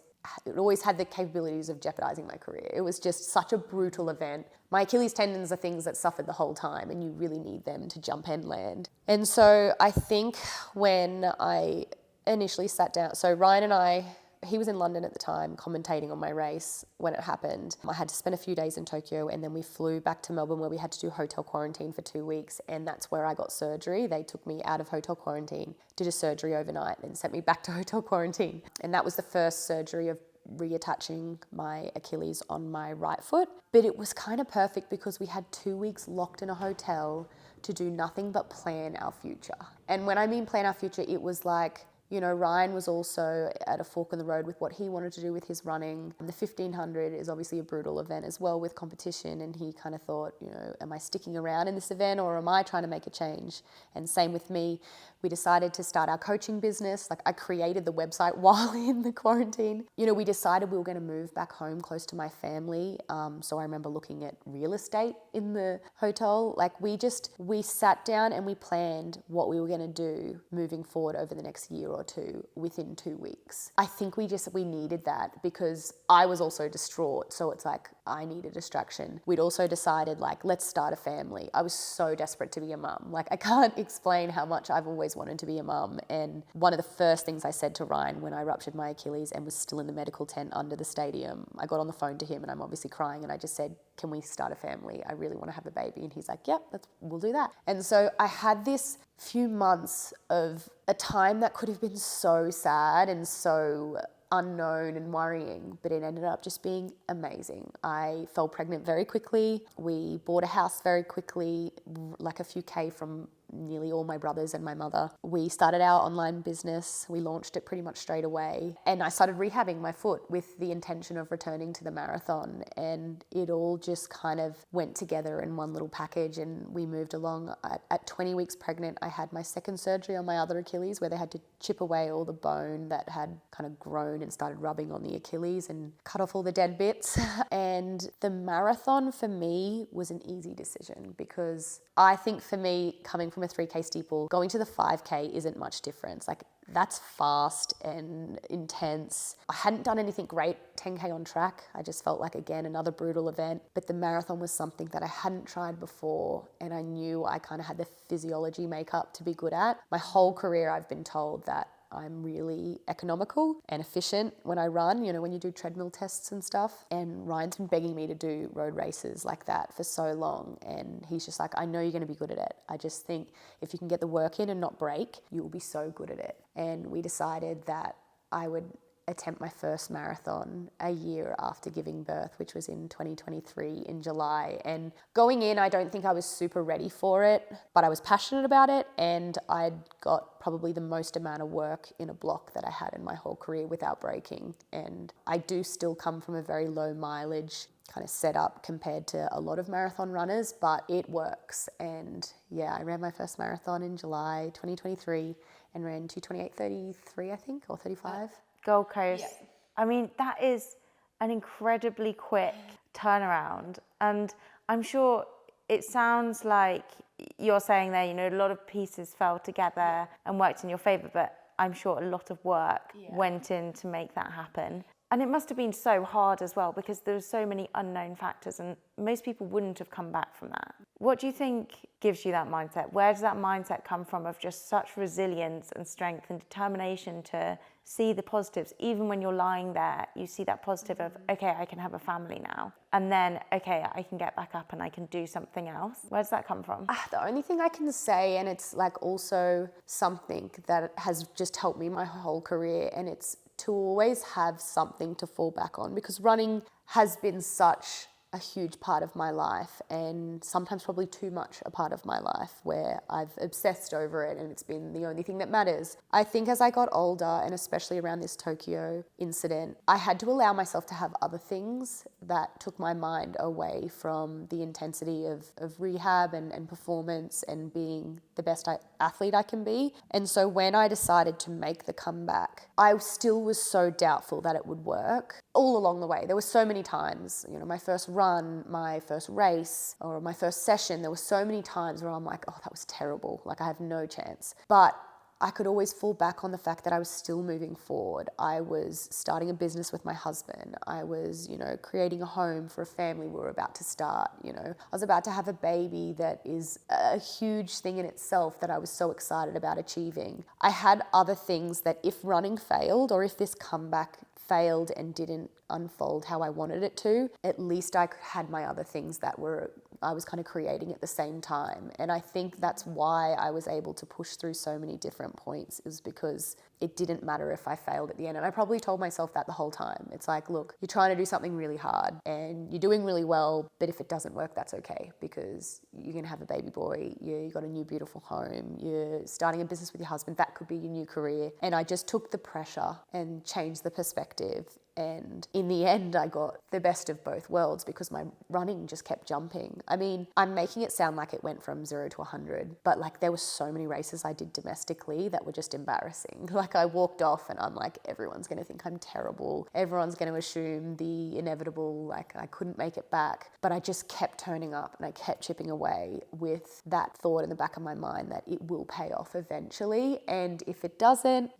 had the capabilities of jeopardizing my career. It was just such a brutal event. My Achilles tendons are things that suffered the whole time, and you really need them to jump and land. And so I think when I initially sat down, so Ryan and I, he was in London at the time commentating on my race when it happened. I had to spend a few days in Tokyo, and then we flew back to Melbourne where we had to do hotel quarantine for 2 weeks, and that's where I got surgery. They took me out of hotel quarantine, did a surgery overnight, and sent me back to hotel quarantine. And that was the first surgery of reattaching my Achilles on my right foot. But it was kind of perfect because we had 2 weeks locked in a hotel to do nothing but plan our future. And when I mean plan our future, it was like, you know, Ryan was also at a fork in the road with what he wanted to do with his running. And the 1500 is obviously a brutal event as well with competition. And he kind of thought, you know, am I sticking around in this event or am I trying to make a change? And same with me. We decided to start our coaching business. Like, I created the website while in the quarantine. You know, we decided we were going to move back home close to my family. So I remember looking at real estate in the hotel. Like, we sat down and we planned what we were going to do moving forward over the next year or two within 2 weeks. I think we needed that because I was also distraught. So it's like, I need a distraction. We'd also decided, like, let's start a family. I was so desperate to be a mum. Like, I can't explain how much I've always wanted to be a mum. And one of the first things I said to Ryan when I ruptured my Achilles and was still in the medical tent under the stadium, I got on the phone to him and I'm obviously crying, and I just said, can we start a family? I really want to have a baby. And he's like, yep, we'll do that. And so I had this few months of a time that could have been so sad and so unknown and worrying, but it ended up just being amazing. I fell pregnant very quickly. We bought a house very quickly, like a few K from nearly all my brothers and my mother. We started our online business. We launched it pretty much straight away. And I started rehabbing my foot with the intention of returning to the marathon. And it all just kind of went together in one little package, and we moved along. At 20 weeks pregnant, I had my second surgery on my other Achilles, where they had to chip away all the bone that had kind of grown and started rubbing on the Achilles and cut off all the dead bits. And the marathon for me was an easy decision because I think for me, coming from a 3K steeple, going to the 5K isn't much difference. Like, that's fast and intense. I hadn't done anything great 10K on track. I just felt like, again, another brutal event. But the marathon was something that I hadn't tried before, and I knew I kind of had the physiology makeup to be good at. My whole career, I've been told that I'm really economical and efficient when I run, you know, when you do treadmill tests and stuff. And Ryan's been begging me to do road races like that for so long. And he's just like, I know you're going to be good at it. I just think if you can get the work in and not break, you'll be so good at it. And we decided that I would attempt my first marathon a year after giving birth, which was in 2023 in July. And going in, I don't think I was super ready for it, but I was passionate about it, and I'd got probably the most amount of work in a block that I had in my whole career without breaking. And I do still come from a very low mileage kind of setup compared to a lot of marathon runners, but it works. And yeah, I ran my first marathon in July 2023 and ran 2:28:33, I think, or 35. Gold Coast. Yeah. I mean, that is an incredibly quick turnaround. And I'm sure it sounds like you're saying there, you know, a lot of pieces fell together and worked in your favour, but I'm sure a lot of work went in to make that happen. And it must have been so hard as well because there were so many unknown factors, and most people wouldn't have come back from that. What do you think gives you that mindset? Where does that mindset come from of just such resilience and strength and determination to see the positives? Even when you're lying there, you see that positive of, okay, I can have a family now. And then, okay, I can get back up and I can do something else. Where does that come from? The only thing I can say, and it's like also something that has just helped me my whole career, and it's to always have something to fall back on, because running has been such a huge part of my life, and sometimes probably too much a part of my life, where I've obsessed over it and it's been the only thing that matters. I think as I got older, and especially around this Tokyo incident, I had to allow myself to have other things that took my mind away from the intensity of rehab and performance and being the best athlete I can be. And so when I decided to make the comeback, I still was so doubtful that it would work all along the way. There were so many times, my first run, my first race, or my first session, there were so many times where I'm like, oh, that was terrible. Like, I have no chance. But I could always fall back on the fact that I was still moving forward. I was starting a business with my husband. I was, creating a home for a family we were about to start. I was about to have a baby that is a huge thing in itself that I was so excited about achieving. I had other things that if running failed, or if this comeback failed and didn't unfold how I wanted it to, at least I had my other things that I was kind of creating at the same time. And I think that's why I was able to push through so many different points, is because it didn't matter if I failed at the end. And I probably told myself that the whole time. It's like, look, you're trying to do something really hard and you're doing really well, but if it doesn't work, that's okay, because you're going to have a baby boy, you got a new beautiful home, you're starting a business with your husband, that could be your new career. And I just took the pressure and changed the perspective. And in the end, I got the best of both worlds, because my running just kept jumping. I mean, I'm making it sound like it went from 0 to 100, but like there were so many races I did domestically that were just embarrassing. Like, I walked off and I'm like, everyone's going to think I'm terrible. Everyone's going to assume the inevitable, like I couldn't make it back. But I just kept turning up and I kept chipping away with that thought in the back of my mind that it will pay off eventually. And if it doesn't,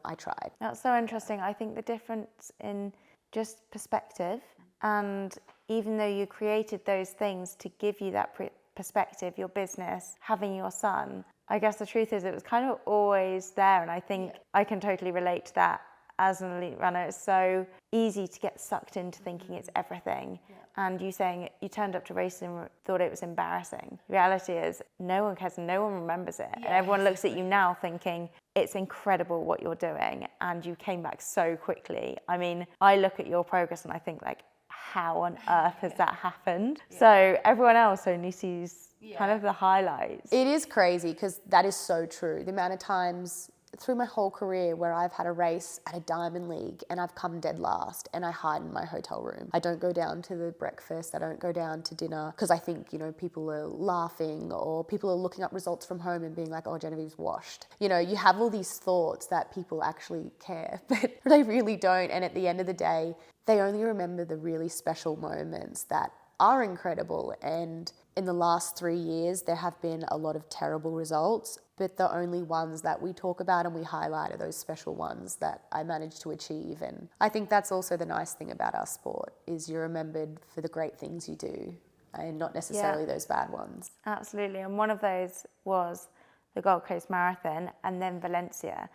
I tried. That's so interesting. I think the difference in just perspective, and even though you created those things to give you that perspective, your business, having your son, I guess the truth is it was kind of always there. And I think I can totally relate to that. As an elite runner, it's so easy to get sucked into thinking it's everything. And you saying you turned up to race and thought it was embarrassing. The reality is no one cares, no one remembers it. And everyone looks at you now thinking it's incredible what you're doing, and you came back so quickly. I mean, I look at your progress and I think, like, how on earth has that happened? So everyone else only sees kind of the highlights. It is crazy, because that is so true. The amount of times through my whole career where I've had a race at a diamond league and I've come dead last and I hide in my hotel room. I don't go down to the breakfast, I don't go down to dinner, because I think, people are laughing, or people are looking up results from home and being like, oh, Genevieve's washed. You have all these thoughts that people actually care, but they really don't. And at the end of the day, they only remember the really special moments that are incredible. And in the last 3 years, there have been a lot of terrible results, but the only ones that we talk about and we highlight are those special ones that I managed to achieve. And I think that's also the nice thing about our sport, is you're remembered for the great things you do and not necessarily those bad ones. Absolutely. And one of those was the Gold Coast Marathon and then Valencia.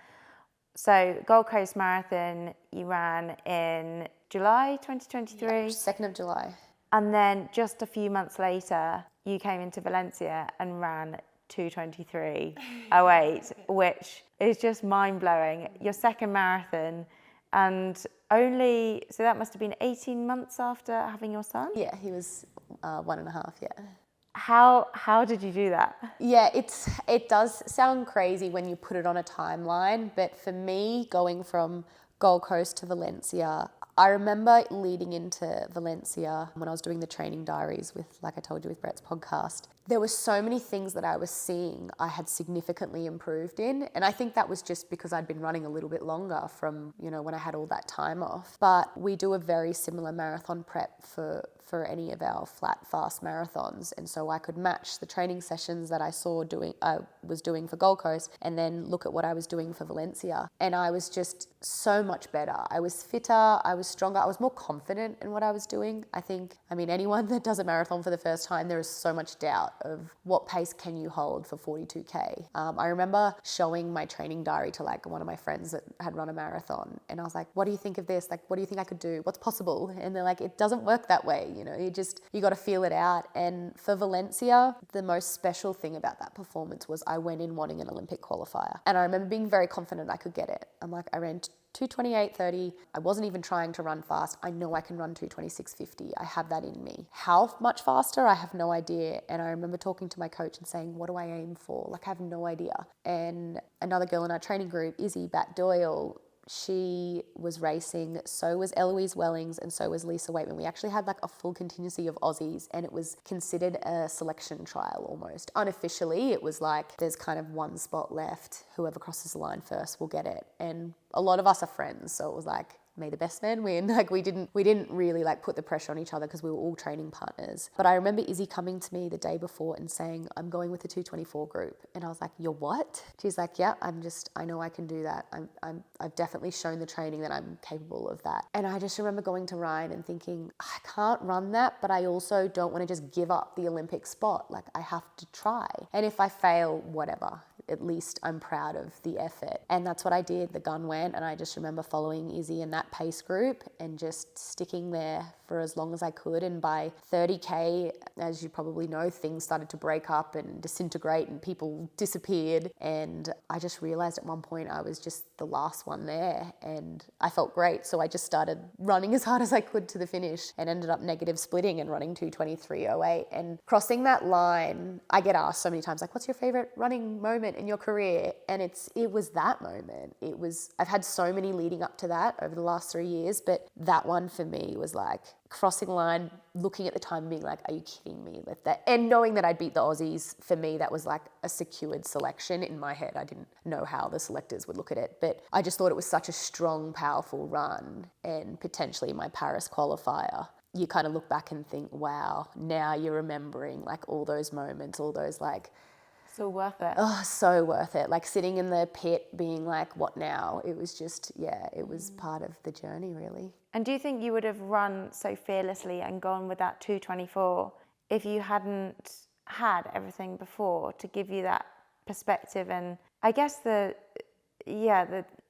So Gold Coast Marathon you ran in July 2023? Yeah, 2nd of July. And then just a few months later, you came into Valencia and ran 2:23:08, which is just mind-blowing. Your second marathon, and so that must have been 18 months after having your son? Yeah, he was 1.5, yeah. How did you do that? Yeah, it does sound crazy when you put it on a timeline, but for me, going from Gold Coast to Valencia, I remember leading into Valencia when I was doing the training diaries with, like I told you, with Brett's podcast. There were so many things that I was seeing I had significantly improved in. And I think that was just because I'd been running a little bit longer from, when I had all that time off. But we do a very similar marathon prep for for any of our flat fast marathons, and so I could match the training sessions that I was doing for Gold Coast and then look at what I was doing for Valencia, and I was just so much better. I was fitter, I was stronger, I was more confident in what I was doing. I mean anyone that does a marathon for the first time, there is so much doubt of what pace can you hold for 42k. I remember showing my training diary to like one of my friends that had run a marathon, and I was like, what do you think of this? Like, what do you think I could do? What's possible? And they're like, it doesn't work that way, you know, you got to feel it out. And for Valencia, the most special thing about that performance was I went in wanting an Olympic qualifier, and I remember being very confident I could get it. I'm like, I ran 2:28:30. I wasn't even trying to run fast. I know I can run 2:26:50. I have that in me. How much faster? I have no idea. And I remember talking to my coach and saying, what do I aim for? Like, I have no idea. And another girl in our training group, Izzy Bat Doyle, she was racing, so was Eloise Wellings, and so was Lisa Waitman. We actually had like a full contingency of Aussies, and it was considered a selection trial almost. Unofficially, it was like there's kind of one spot left. Whoever crosses the line first will get it. And a lot of us are friends, so it was like, may the best man win. Like we didn't really like put the pressure on each other because we were all training partners. But I remember Izzy coming to me the day before and saying, I'm going with the 224 group. And I was like, you're what? She's like, yeah, I know I can do that. I've definitely shown the training that I'm capable of that. And I just remember going to Ryan and thinking, I can't run that, but I also don't want to just give up the Olympic spot. Like I have to try. And if I fail, whatever. At least I'm proud of the effort. And that's what I did. The gun went, and I just remember following Izzy in that pace group and just sticking there for as long as I could. And by 30k, as you probably know, things started to break up and disintegrate and people disappeared. And I just realized at one point I was just the last one there, and I felt great. So I just started running as hard as I could to the finish and ended up negative splitting and running 2:23:08. And crossing that line, I get asked so many times, like, what's your favorite running moment in your career? And it was that moment. I've had so many leading up to that over the last 3 years, but that one for me was like crossing the line, looking at the time and being like, are you kidding me? Like that, and knowing that I'd beat the Aussies, for me that was like a secured selection in my head. I didn't know how the selectors would look at it, but I just thought it was such a strong, powerful run, and potentially my Paris qualifier. You kind of look back and think, wow, now you're remembering like all those moments, all those like, so worth it. Oh, so worth it. Like sitting in the pit being like, what now? It was just, yeah, it was part of the journey really. And do you think you would have run so fearlessly and gone with that 2:24 if you hadn't had everything before to give you that perspective and I guess the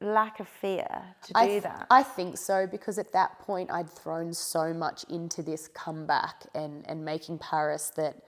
lack of fear to do that? I think so, because at that point I'd thrown so much into this comeback and making Paris that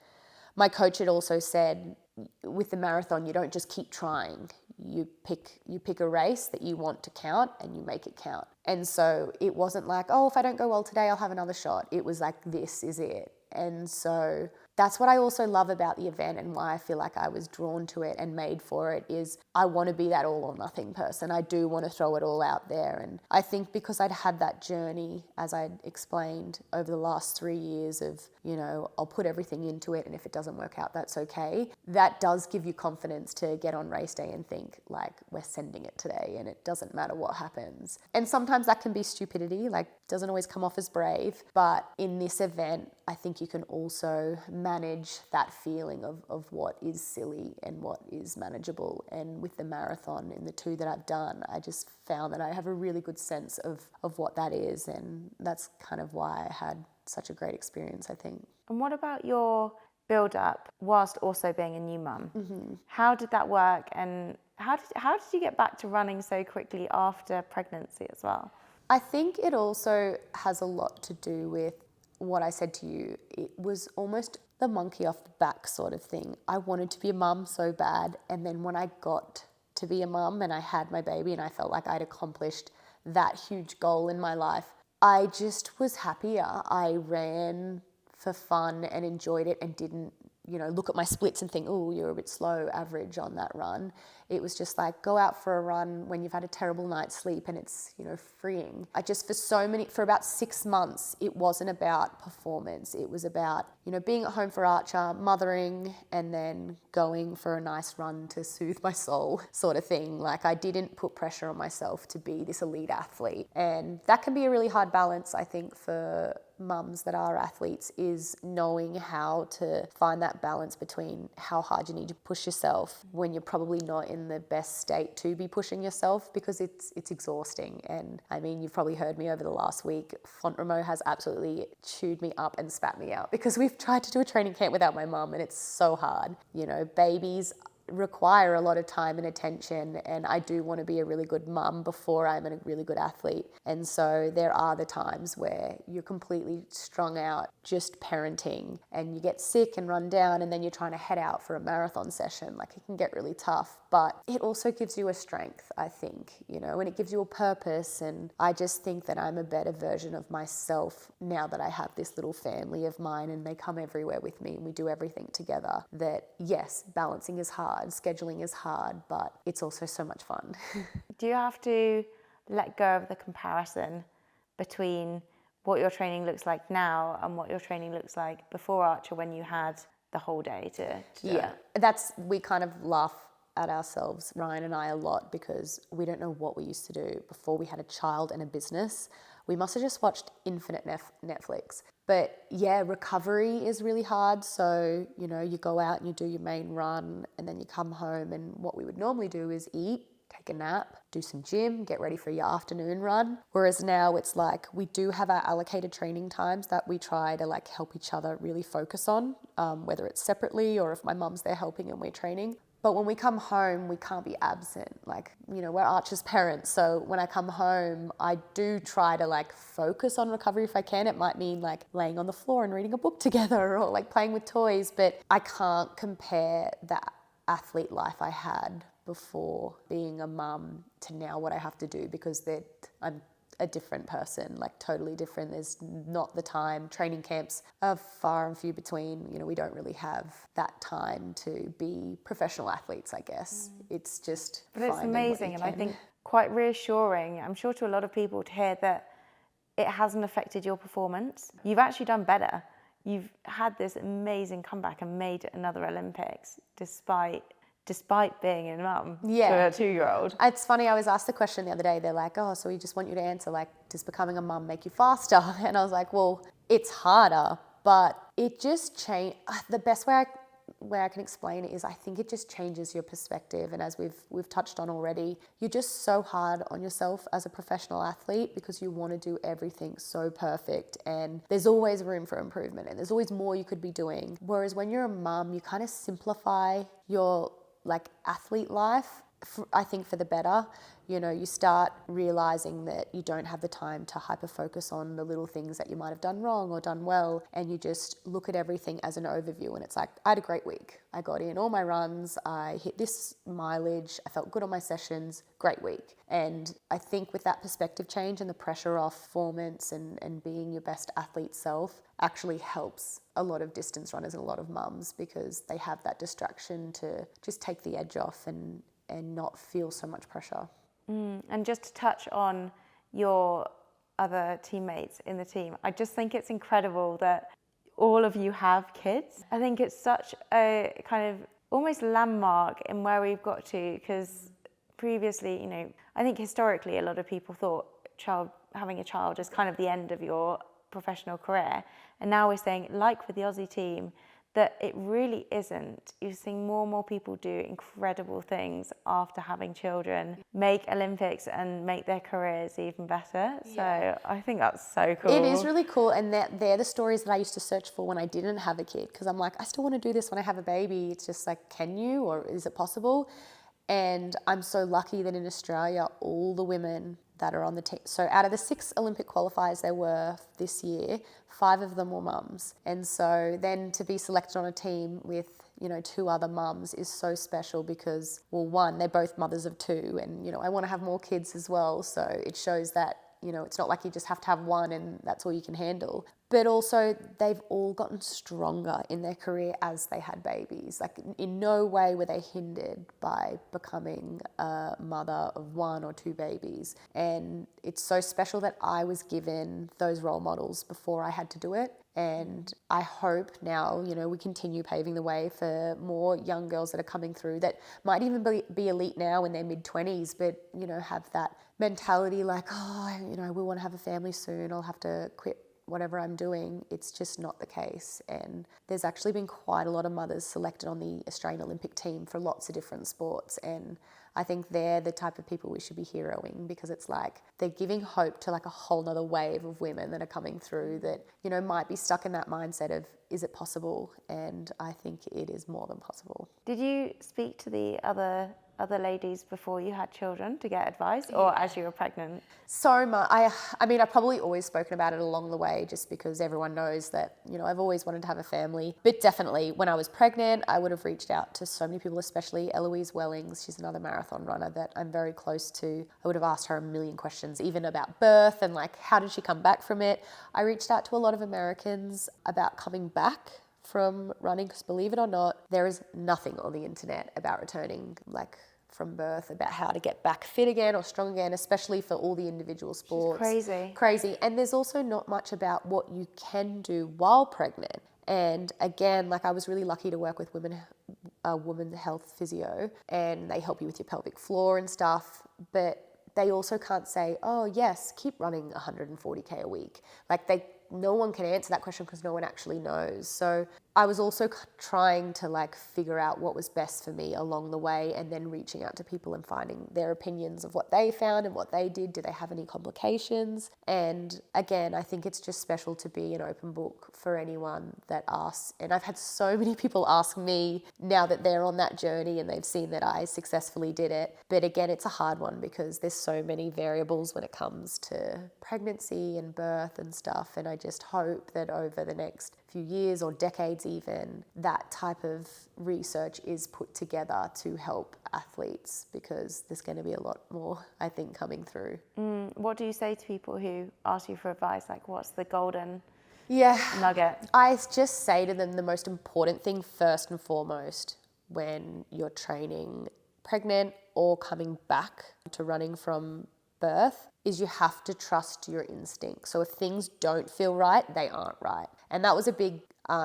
my coach had also said, with the marathon, you don't just keep trying. You pick a race that you want to count and you make it count. And so it wasn't like, oh, if I don't go well today, I'll have another shot. It was like, this is it. And so that's what I also love about the event, and why I feel like I was drawn to it and made for it, is I want to be that all or nothing person. I do want to throw it all out there. And I think because I'd had that journey, as I'd explained, over the last 3 years of, you know, I'll put everything into it, and if it doesn't work out, that's okay. That does give you confidence to get on race day and think, like, we're sending it today and it doesn't matter what happens. And sometimes that can be stupidity, like doesn't always come off as brave. But in this event, I think you can also manage that feeling of what is silly and what is manageable. And with the marathon, in the two that I've done, I just found that I have a really good sense of what that is. And that's kind of why I had such a great experience, I think. And what about your build-up whilst also being a new mum? Mm-hmm. How did that work, and how did you get back to running so quickly after pregnancy as well? I think it also has a lot to do with what I said to you. It was almost the monkey off the back sort of thing. I wanted to be a mum so bad, and then when I got to be a mum and I had my baby and I felt like I'd accomplished that huge goal in my life, I just was happier. I ran for fun and enjoyed it and didn't, you know, look at my splits and think, oh, you're a bit slow average on that run. It was just like, go out for a run when you've had a terrible night's sleep, and it's, you know, freeing. For about 6 months, it wasn't about performance. It was about, you know, being at home for Archer, mothering, and then going for a nice run to soothe my soul, sort of thing. Like, I didn't put pressure on myself to be this elite athlete. And that can be a really hard balance, I think, for mums that are athletes, is knowing how to find that balance between how hard you need to push yourself when you're probably not in the best state to be pushing yourself, because it's exhausting. And I mean, you've probably heard me over the last week, Font-Romeu has absolutely chewed me up and spat me out because we've tried to do a training camp without my mum, and it's so hard. You know, babies require a lot of time and attention, and I do want to be a really good mum before I'm a really good athlete. And so there are the times where you're completely strung out just parenting, and you get sick and run down, and then you're trying to head out for a marathon session. Like, it can get really tough, but it also gives you a strength, I think, you know, and it gives you a purpose. And I just think that I'm a better version of myself now that I have this little family of mine, and they come everywhere with me and we do everything together. That yes, balancing is hard, scheduling is hard, but it's also so much fun. Do you have to let go of the comparison between what your training looks like now and what your training looks like before Archer, when you had the whole day to Yeah, we kind of laugh at ourselves, Ryan and I, a lot, because we don't know what we used to do before we had a child and a business. We must have just watched infinite Netflix. But yeah, recovery is really hard. So, you know, you go out and you do your main run, and then you come home, and what we would normally do is eat, take a nap, do some gym, get ready for your afternoon run. Whereas now it's like, we do have our allocated training times that we try to like help each other really focus on, whether it's separately or if my mum's there helping and we're training. But when we come home, we can't be absent. Like, you know, we're Archer's parents. So when I come home, I do try to like focus on recovery if I can. It might mean like laying on the floor and reading a book together, or like playing with toys, but I can't compare that athlete life I had before being a mum to now what I have to do, because I'm a different person, like totally different. There's not the time. Training camps are far and few between. You know, we don't really have that time to be professional athletes, I guess. It's just But it's amazing, and I think quite reassuring, I'm sure, to a lot of people, to hear that it hasn't affected your performance. You've actually done better. You've had this amazing comeback and made another Olympics despite being a mum to a 2-year-old. It's funny, I was asked the question the other day. They're like, oh, so we just want you to answer, like, does becoming a mum make you faster? And I was like, well, it's harder, but it just changed. The best way I can explain it is, I think it just changes your perspective. And as we've touched on already, you're just so hard on yourself as a professional athlete because you want to do everything so perfect, and there's always room for improvement, and there's always more you could be doing. Whereas when you're a mum, you kind of simplify your like athlete life, I think, for the better. You know, you start realizing that you don't have the time to hyper focus on the little things that you might have done wrong or done well, and you just look at everything as an overview. And it's like, I had a great week. I got in all my runs, I hit this mileage, I felt good on my sessions, great week. And I think with that perspective change and the pressure off performance and being your best athlete self actually helps a lot of distance runners and a lot of mums, because they have that distraction to just take the edge off and not feel so much pressure. And just to touch on your other teammates in the team, I just think it's incredible that all of you have kids. I think it's such a kind of almost landmark in where we've got to, because previously, you know, I think historically a lot of people thought having a child is kind of the end of your professional career. And now we're saying, like with the Aussie team, that it really isn't. You're seeing more and more people do incredible things after having children, make Olympics and make their careers even better. So I think that's so cool. It is really cool, and they're the stories that I used to search for when I didn't have a kid, because I'm like, I still want to do this when I have a baby. It's just like, can you, or is it possible? And I'm so lucky that in Australia, all the women that are on the team, so out of the 6 Olympic qualifiers there were this year, 5 of them were mums. And so then to be selected on a team with, you know, 2 other mums is so special, because, well, one, they're both mothers of 2, and, you know, I want to have more kids as well. So it shows that, you know, it's not like you just have to have one and that's all you can handle. But also they've all gotten stronger in their career as they had babies. Like in no way were they hindered by becoming a mother of 1 or 2 babies. And it's so special that I was given those role models before I had to do it. And I hope now, you know, we continue paving the way for more young girls that are coming through that might even be elite now in their mid-20s, but, you know, have that mentality like, oh, you know, we want to have a family soon, I'll have to quit whatever I'm doing. It's just not the case. And there's actually been quite a lot of mothers selected on the Australian Olympic team for lots of different sports. And I think they're the type of people we should be heroing, because it's like they're giving hope to like a whole nother wave of women that are coming through that, you know, might be stuck in that mindset of, is it possible? And I think it is more than possible. Did you speak to the other ladies before you had children to get advice, or as you were pregnant? So much. I mean, I've probably always spoken about it along the way, just because everyone knows that, you know, I've always wanted to have a family. But definitely when I was pregnant, I would have reached out to so many people, especially Eloise Wellings. She's another marathon runner that I'm very close to. I would have asked her a million questions, even about birth and like, how did she come back from it? I reached out to a lot of Americans about coming back from running, because believe it or not, there is nothing on the internet about returning like from birth, about how to get back fit again or strong again, especially for all the individual sports. Crazy. And there's also not much about what you can do while pregnant. And again, like I was really lucky to work with women's health physio, and they help you with your pelvic floor and stuff, but they also can't say, oh yes, keep running 140K a week. Like no one can answer that question because no one actually knows. So I was also trying to like figure out what was best for me along the way, and then reaching out to people and finding their opinions of what they found and what they did. Do they have any complications? And again, I think it's just special to be an open book for anyone that asks. And I've had so many people ask me now that they're on that journey and they've seen that I successfully did it. But again, it's a hard one because there's so many variables when it comes to pregnancy and birth and stuff. And I just hope that over the next few years or decades even, that type of research is put together to help athletes, because there's going to be a lot more, I think, coming through. What do you say to people who ask you for advice? Like, what's the golden nugget? I just say to them, the most important thing first and foremost when you're training pregnant or coming back to running from birth is you have to trust your instincts. So if things don't feel right, they aren't right. And that was a big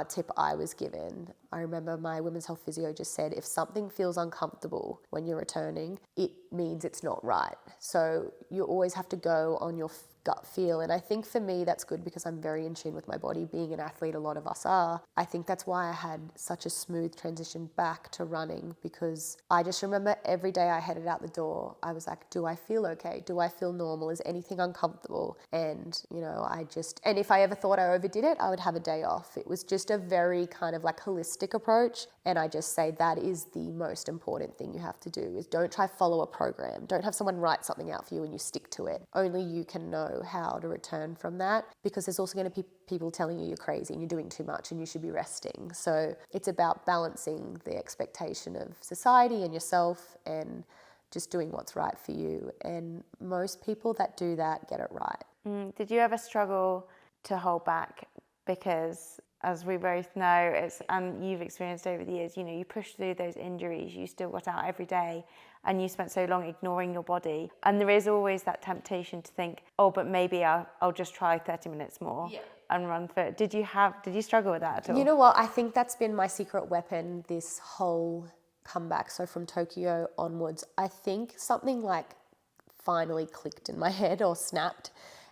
tip I was given. I remember my women's health physio just said, if something feels uncomfortable when you're returning, it means it's not right. So you always have to go on your gut feel. And I think for me, that's good because I'm very in tune with my body. Being an athlete, a lot of us are. I think that's why I had such a smooth transition back to running, because I just remember every day I headed out the door, I was like, do I feel okay? Do I feel normal? Is anything uncomfortable? And, you know, and if I ever thought I overdid it, I would have a day off. It was just a very kind of like holistic approach. And I just say that is the most important thing you have to do, is don't try to follow a program. Don't have someone write something out for you and you stick to it. Only you can know how to return from that, because there's also going to be people telling you you're crazy and you're doing too much and you should be resting. So it's about balancing the expectation of society and yourself and just doing what's right for you. And most people that do that get it right. Did you ever struggle to hold back? Because as we both know, and you've experienced over the years, you know, you pushed through those injuries, you still got out every day, and you spent so long ignoring your body. And there is always that temptation to think, oh, but maybe I'll just try 30 minutes more and run through it. Did you struggle with that at all? You know what? I think that's been my secret weapon this whole comeback. So from Tokyo onwards, I think something like finally clicked in my head or snapped.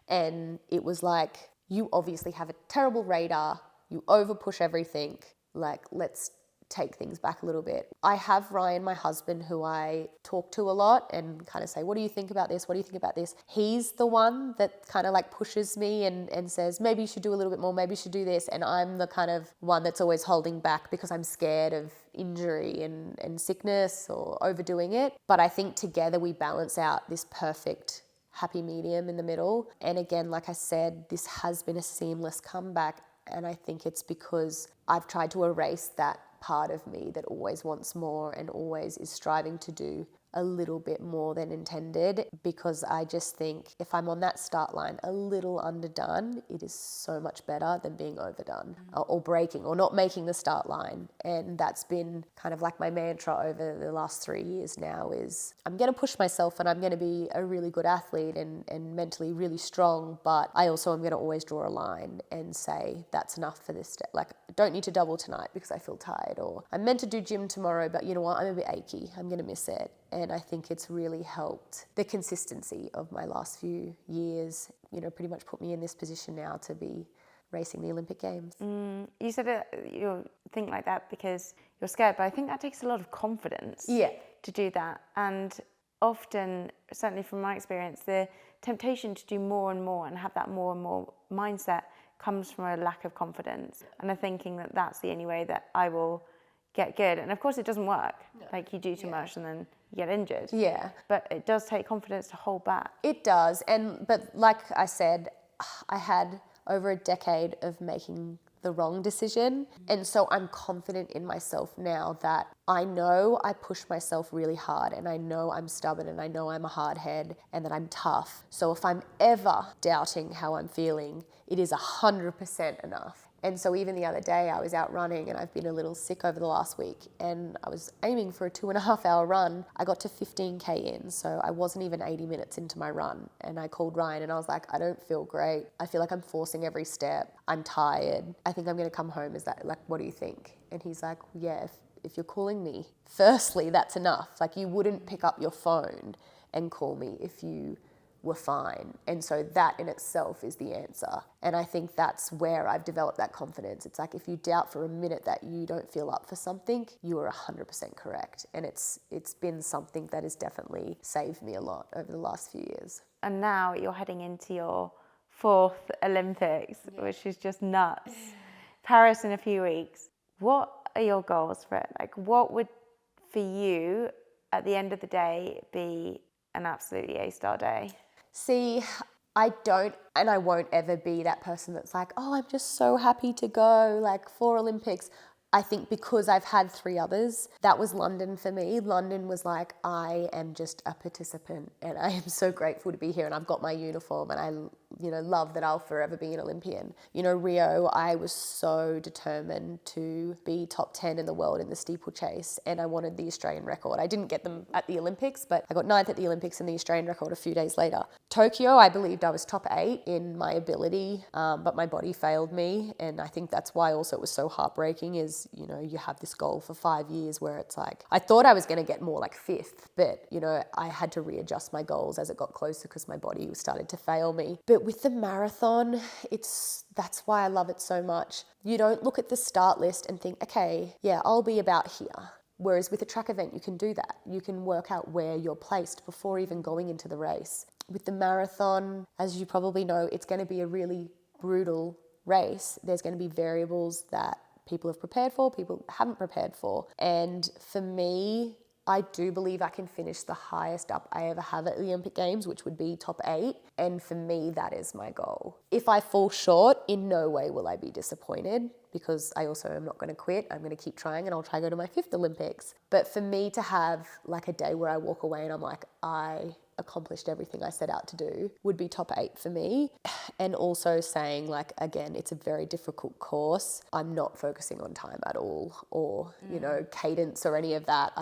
And it was like, you obviously have a terrible radar. You over push everything. Like, let's take things back a little bit. I have Ryan, my husband, who I talk to a lot and kind of say, what do you think about this? What do you think about this? He's the one that kind of like pushes me and says, maybe you should do a little bit more, maybe you should do this. And I'm the kind of one that's always holding back because I'm scared of injury and sickness or overdoing it. But I think together we balance out this perfect happy medium in the middle. And again, like I said, this has been a seamless comeback. And I think it's because I've tried to erase that part of me that always wants more and always is striving to do a little bit more than intended, because I just think if I'm on that start line a little underdone, it is so much better than being overdone or breaking or not making the start line. And that's been kind of like my mantra over the last 3 years now is I'm going to push myself and I'm going to be a really good athlete and mentally really strong, but I also am going to always draw a line and say that's enough for this day. Like, I don't need to double tonight because I feel tired, or I'm meant to do gym tomorrow, but you know what, I'm a bit achy, I'm going to miss it. And I think it's really helped the consistency of my last few years, you know, pretty much put me in this position now to be racing the Olympic Games. You said you think like that because you're scared, but I think that takes a lot of confidence to do that. And often, certainly from my experience, the temptation to do more and more and have that more and more mindset comes from a lack of confidence and a thinking that that's the only way that I will get good. And of course it doesn't work. No. Like, you do too much and then you get injured. Yeah. But it does take confidence to hold back. It does. But like I said, I had over a decade of making the wrong decision. And so I'm confident in myself now that I know I push myself really hard, and I know I'm stubborn, and I know I'm a hard head, and that I'm tough. So if I'm ever doubting how I'm feeling, it is 100% enough. And so even the other day I was out running, and I've been a little sick over the last week, and I was aiming for a 2.5 hour run. I got to 15k in, so I wasn't even 80 minutes into my run. And I called Ryan and I was like, I don't feel great. I feel like I'm forcing every step. I'm tired. I think I'm gonna come home. Is that, like, what do you think? And he's like, yeah, if you're calling me, firstly, that's enough. Like, you wouldn't pick up your phone and call me if you were fine. And so that in itself is the answer. And I think that's where I've developed that confidence. It's like, if you doubt for a minute that you don't feel up for something, you are 100% correct. And it's been something that has definitely saved me a lot over the last few years. And now you're heading into your 4th Olympics, which is just nuts. Paris in a few weeks. What are your goals for it? Like, what would, for you, at the end of the day, be an absolutely A-star day? See, I don't, and I won't ever be that person that's like, oh, I'm just so happy to go, like, 4 Olympics. I think because I've had 3 others, that was London for me. London was like, I am just a participant and I am so grateful to be here, and I've got my uniform and I, you know, love that I'll forever be an Olympian. You know, Rio, I was so determined to be top 10 in the world in the steeplechase, and I wanted the Australian record. I didn't get them at the Olympics, but I got 9th at the Olympics and the Australian record a few days later. Tokyo, I believed I was top 8 in my ability, but my body failed me, and I think that's why also it was so heartbreaking is, you know, you have this goal for 5 years where it's like, I thought I was going to get more like 5th, but, you know, I had to readjust my goals as it got closer because my body started to fail me. But with the marathon, that's why I love it so much. You don't look at the start list and think, okay, yeah, I'll be about here. Whereas with a track event, you can do that. You can work out where you're placed before even going into the race. With the marathon, as you probably know, it's going to be a really brutal race. There's going to be variables that people have prepared for, people haven't prepared for. And for me, I do believe I can finish the highest up I ever have at the Olympic Games, which would be top 8. And for me, that is my goal. If I fall short, in no way will I be disappointed, because I also am not going to quit. I'm going to keep trying, and I'll try to go to my 5th Olympics. But for me to have like a day where I walk away and I'm like, I accomplished everything I set out to do, would be top 8 for me. And also saying, like, again, it's a very difficult course. I'm not focusing on time at all, or, you know, cadence or any of that.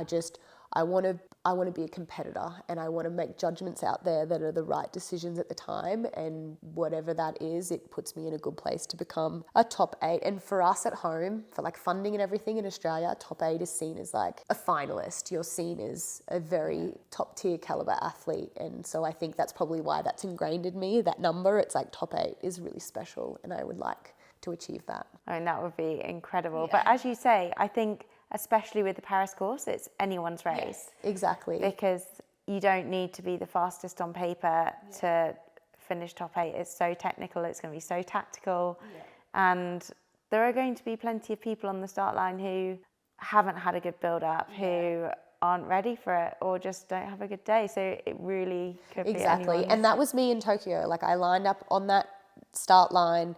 I want to be a competitor, and I want to make judgments out there that are the right decisions at the time, and whatever that is, it puts me in a good place to become a top 8. And for us at home, for like funding and everything in Australia, top 8 is seen as like a finalist. You're seen as a very top tier caliber athlete. And so I think that's probably why that's ingrained in me, that number. It's like top 8 is really special, and I would like to achieve that. I mean, that would be incredible. Yeah. But as you say, I think especially with the Paris course, it's anyone's race. Yes, exactly. Because you don't need to be the fastest on paper to finish top 8. It's so technical, it's going to be so tactical. Yeah. And there are going to be plenty of people on the start line who haven't had a good build-up, who aren't ready for it, or just don't have a good day. So it really could be anyone's. And that was me in Tokyo. Like, I lined up on that start line,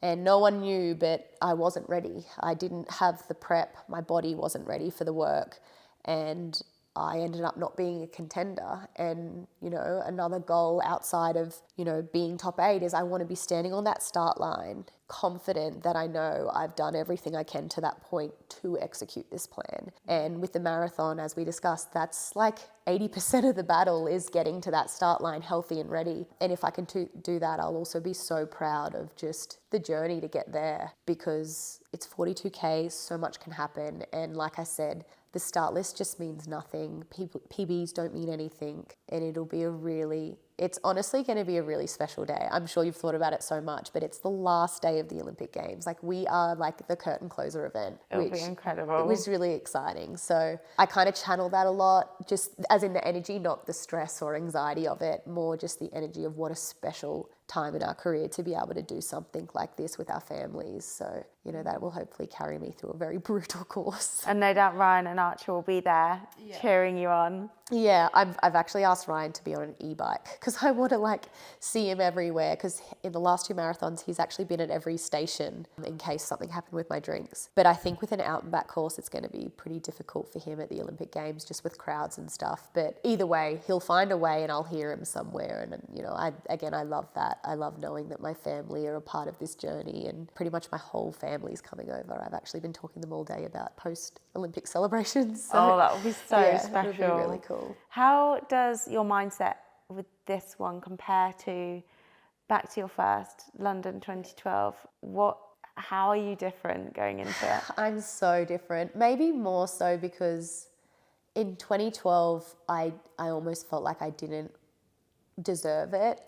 and no one knew, but I wasn't ready. I didn't have the prep. My body wasn't ready for the work. And I ended up not being a contender. And, another goal outside of, being top 8 is I want to be standing on that start line, confident that I know I've done everything I can to that point to execute this plan. And with the marathon, as we discussed, that's like 80% of the battle is getting to that start line healthy and ready. And if I can do that, I'll also be so proud of just the journey to get there, because it's 42K, so much can happen. And like I said, the start list just means nothing. PBs don't mean anything. And it's honestly going to be a really special day. I'm sure you've thought about it so much, but it's the last day of the Olympic Games. Like, we are like the curtain closer event. It'll be incredible. It was really exciting. So I kind of channel that a lot, just as in the energy, not the stress or anxiety of it, more just the energy of what a special time in our career to be able to do something like this with our families. So, that will hopefully carry me through a very brutal course. And no doubt Ryan and Archer will be there cheering you on. Yeah, I've actually asked Ryan to be on an e-bike because I want to see him everywhere, because in the last 2 marathons he's actually been at every station in case something happened with my drinks. But I think with an out and back course it's going to be pretty difficult for him at the Olympic Games, just with crowds and stuff. But either way, he'll find a way and I'll hear him somewhere. And I love that. I love knowing that my family are a part of this journey, and pretty much my whole family's coming over. I've actually been talking to them all day about post-Olympic celebrations. So, that would be so special. It would be really cool. How does your mindset with this one compare to back to your first London 2012? How are you different going into it? I'm so different. Maybe more so because in 2012, I almost felt like I didn't deserve it.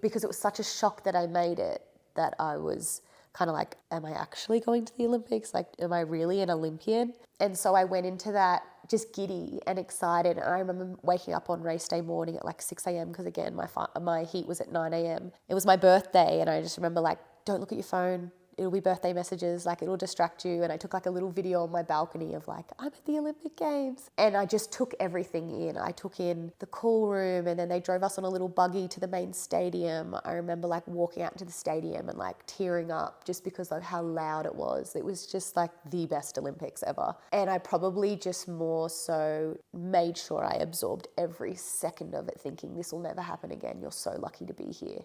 Because it was such a shock that I made it, that I was kind of like, am I actually going to the Olympics? Like, am I really an Olympian? And so I went into that just giddy and excited. And I remember waking up on race day morning at 6 a.m. because again, my heat was at 9 a.m. It was my birthday, and I just remember don't look at your phone. It'll be birthday messages, it'll distract you. And I took a little video on my balcony of I'm at the Olympic Games. And I just took everything in. I took in the cool room, and then they drove us on a little buggy to the main stadium. I remember walking out into the stadium and tearing up just because of how loud it was. It was just the best Olympics ever. And I probably just more so made sure I absorbed every second of it, thinking this will never happen again. You're so lucky to be here.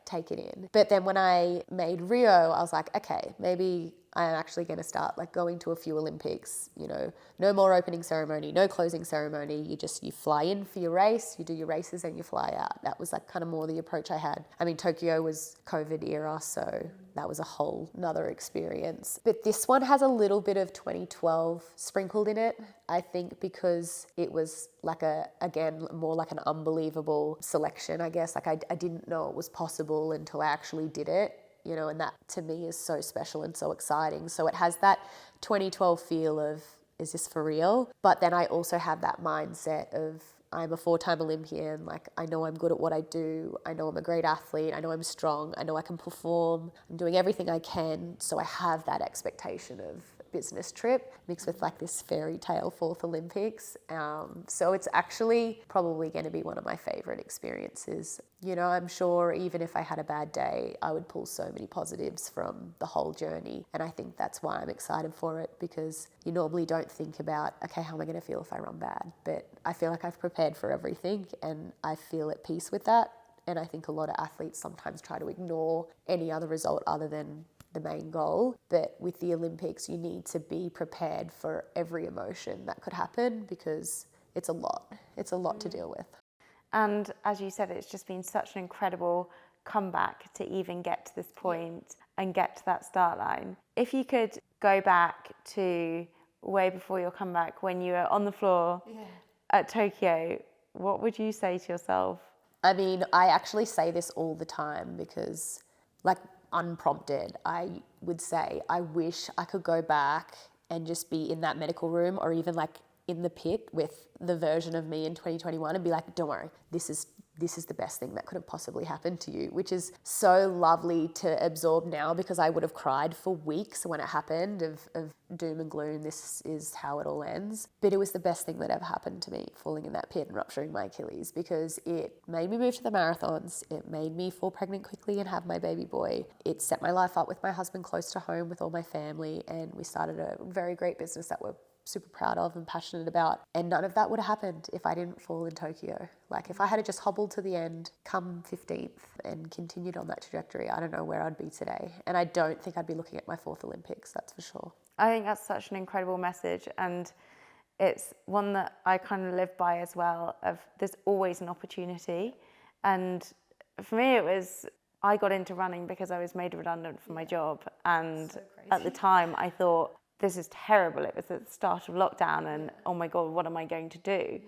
Take it in. But then when I made Rio, I was like, okay, maybe I'm actually going to start going to a few Olympics, no more opening ceremony, no closing ceremony. You fly in for your race, you do your races and you fly out. That was kind of more the approach I had. I mean, Tokyo was COVID era, so that was a whole nother experience. But this one has a little bit of 2012 sprinkled in it, I think, because it was more like an unbelievable selection, I guess. I didn't know it was possible until I actually did it. And that to me is so special and so exciting. So it has that 2012 feel of, is this for real? But then I also have that mindset of, I'm a 4-time Olympian. I know I'm good at what I do. I know I'm a great athlete. I know I'm strong. I know I can perform. I'm doing everything I can. So I have that expectation of business trip mixed with this fairy tale 4th Olympics. So it's actually probably going to be one of my favorite experiences. I'm sure even if I had a bad day, I would pull so many positives from the whole journey. And I think that's why I'm excited for it, because you normally don't think about, okay, how am I going to feel if I run bad? But I feel like I've prepared for everything and I feel at peace with that. And I think a lot of athletes sometimes try to ignore any other result other than the main goal. But with the Olympics, you need to be prepared for every emotion that could happen, because it's a lot. It's a lot to deal with. And as you said, it's just been such an incredible comeback to even get to this point and get to that start line. If you could go back to way before your comeback, when you were on the floor at Tokyo, what would you say to yourself? I mean, I actually say this all the time because unprompted, I would say, I wish I could go back and just be in that medical room, or even in the pit with the version of me in 2021 and be like, don't worry, this is the best thing that could have possibly happened to you, which is so lovely to absorb now, because I would have cried for weeks when it happened of doom and gloom, this is how it all ends. But it was the best thing that ever happened to me, falling in that pit and rupturing my Achilles, because it made me move to the marathons, it made me fall pregnant quickly and have my baby boy, it set my life up with my husband close to home with all my family, and we started a very great business that we're super proud of and passionate about. And none of that would have happened if I didn't fall in Tokyo. Like if I had just hobbled to the end, come 15th and continued on that trajectory, I don't know where I'd be today. And I don't think I'd be looking at my 4th Olympics, that's for sure. I think that's such an incredible message, and it's one that I kind of live by as well, of there's always an opportunity. And for me, I got into running because I was made redundant from my job. And at the time I thought, this is terrible. It was at the start of lockdown and oh my God, what am I going to do?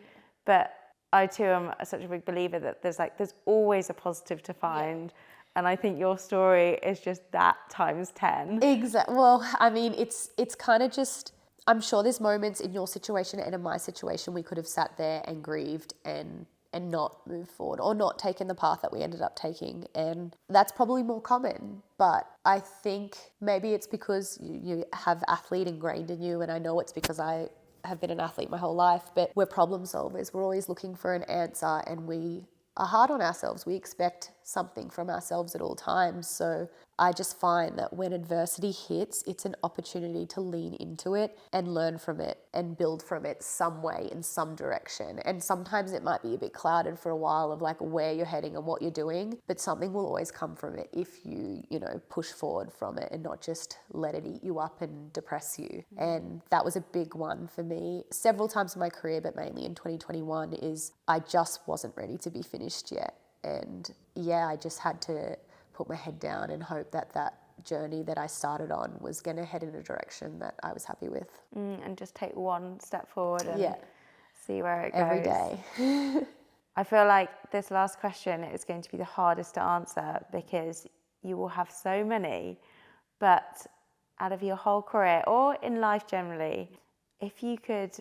But I too am such a big believer that there's always a positive to find. And I think your story is just that times 10. Exactly. Well, I mean, it's kind of just, I'm sure there's moments in your situation and in my situation we could have sat there and grieved and not moved forward or not taken the path that we ended up taking. And that's probably more common. But I think maybe it's because you have athlete ingrained in you, and I know it's because I have been an athlete my whole life, but we're problem solvers. We're always looking for an answer, and we are hard on ourselves. We expect something from ourselves at all times. So I just find that when adversity hits, it's an opportunity to lean into it and learn from it and build from it some way in some direction. And sometimes it might be a bit clouded for a while of like where you're heading and what you're doing, but something will always come from it if you push forward from it and not just let it eat you up and depress you. And that was a big one for me several times in my career, but mainly in 2021, is I just wasn't ready to be finished yet. And yeah, I just had to put my head down and hope that that journey that I started on was going to head in a direction that I was happy with. And just take one step forward and see where it goes. Every day. I feel like this last question is going to be the hardest to answer because you will have so many, but out of your whole career or in life generally, if you could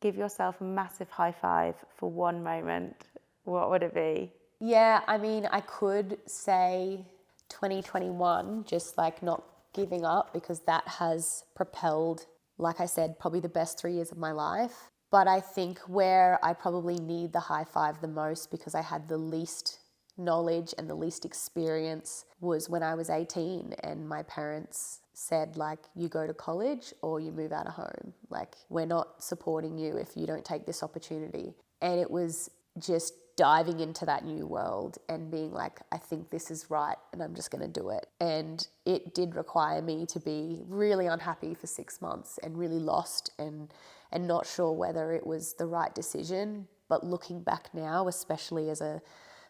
give yourself a massive high five for one moment, what would it be? Yeah, I mean, I could say 2021, just like not giving up, because that has propelled, like I said, probably the best 3 years of my life. But I think where I probably need the high five the most, because I had the least knowledge and the least experience, was when I was 18 and my parents said, like, you go to college or you move out of home. Like, we're not supporting you if you don't take this opportunity. And it was just diving into that new world and being like, I think this is right and I'm just going to do it. And it did require me to be really unhappy for 6 months and really lost and not sure whether it was the right decision. But looking back now, especially as a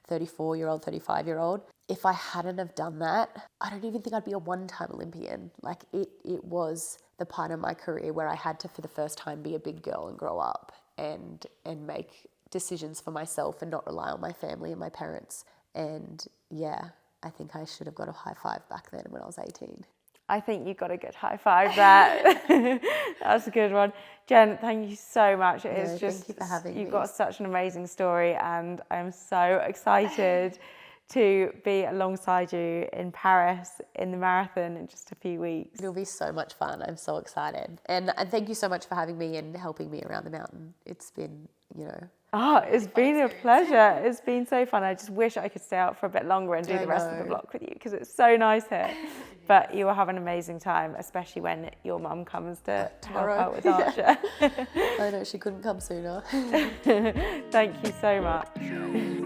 34-year-old, 35-year-old, if I hadn't have done that, I don't even think I'd be a one-time Olympian. Like it was the part of my career where I had to, for the first time, be a big girl and grow up and make decisions for myself and not rely on my family and my parents. And yeah, I think I should have got a high five back then when I was 18. I think you got a good high five there. That's a good one. Jen, thank you so much. It's just, thank you for having me. You've got such an amazing story and I'm so excited to be alongside you in Paris in the marathon in just a few weeks. It'll be so much fun. I'm so excited. And thank you so much for having me and helping me around the mountain. It's been, it's been a pleasure. It's been so fun. I just wish I could stay out for a bit longer and do the rest of the vlog with you because it's so nice here. But you will have an amazing time, especially when your mum comes to help out with Archer. I know, she couldn't come sooner. Thank you so much.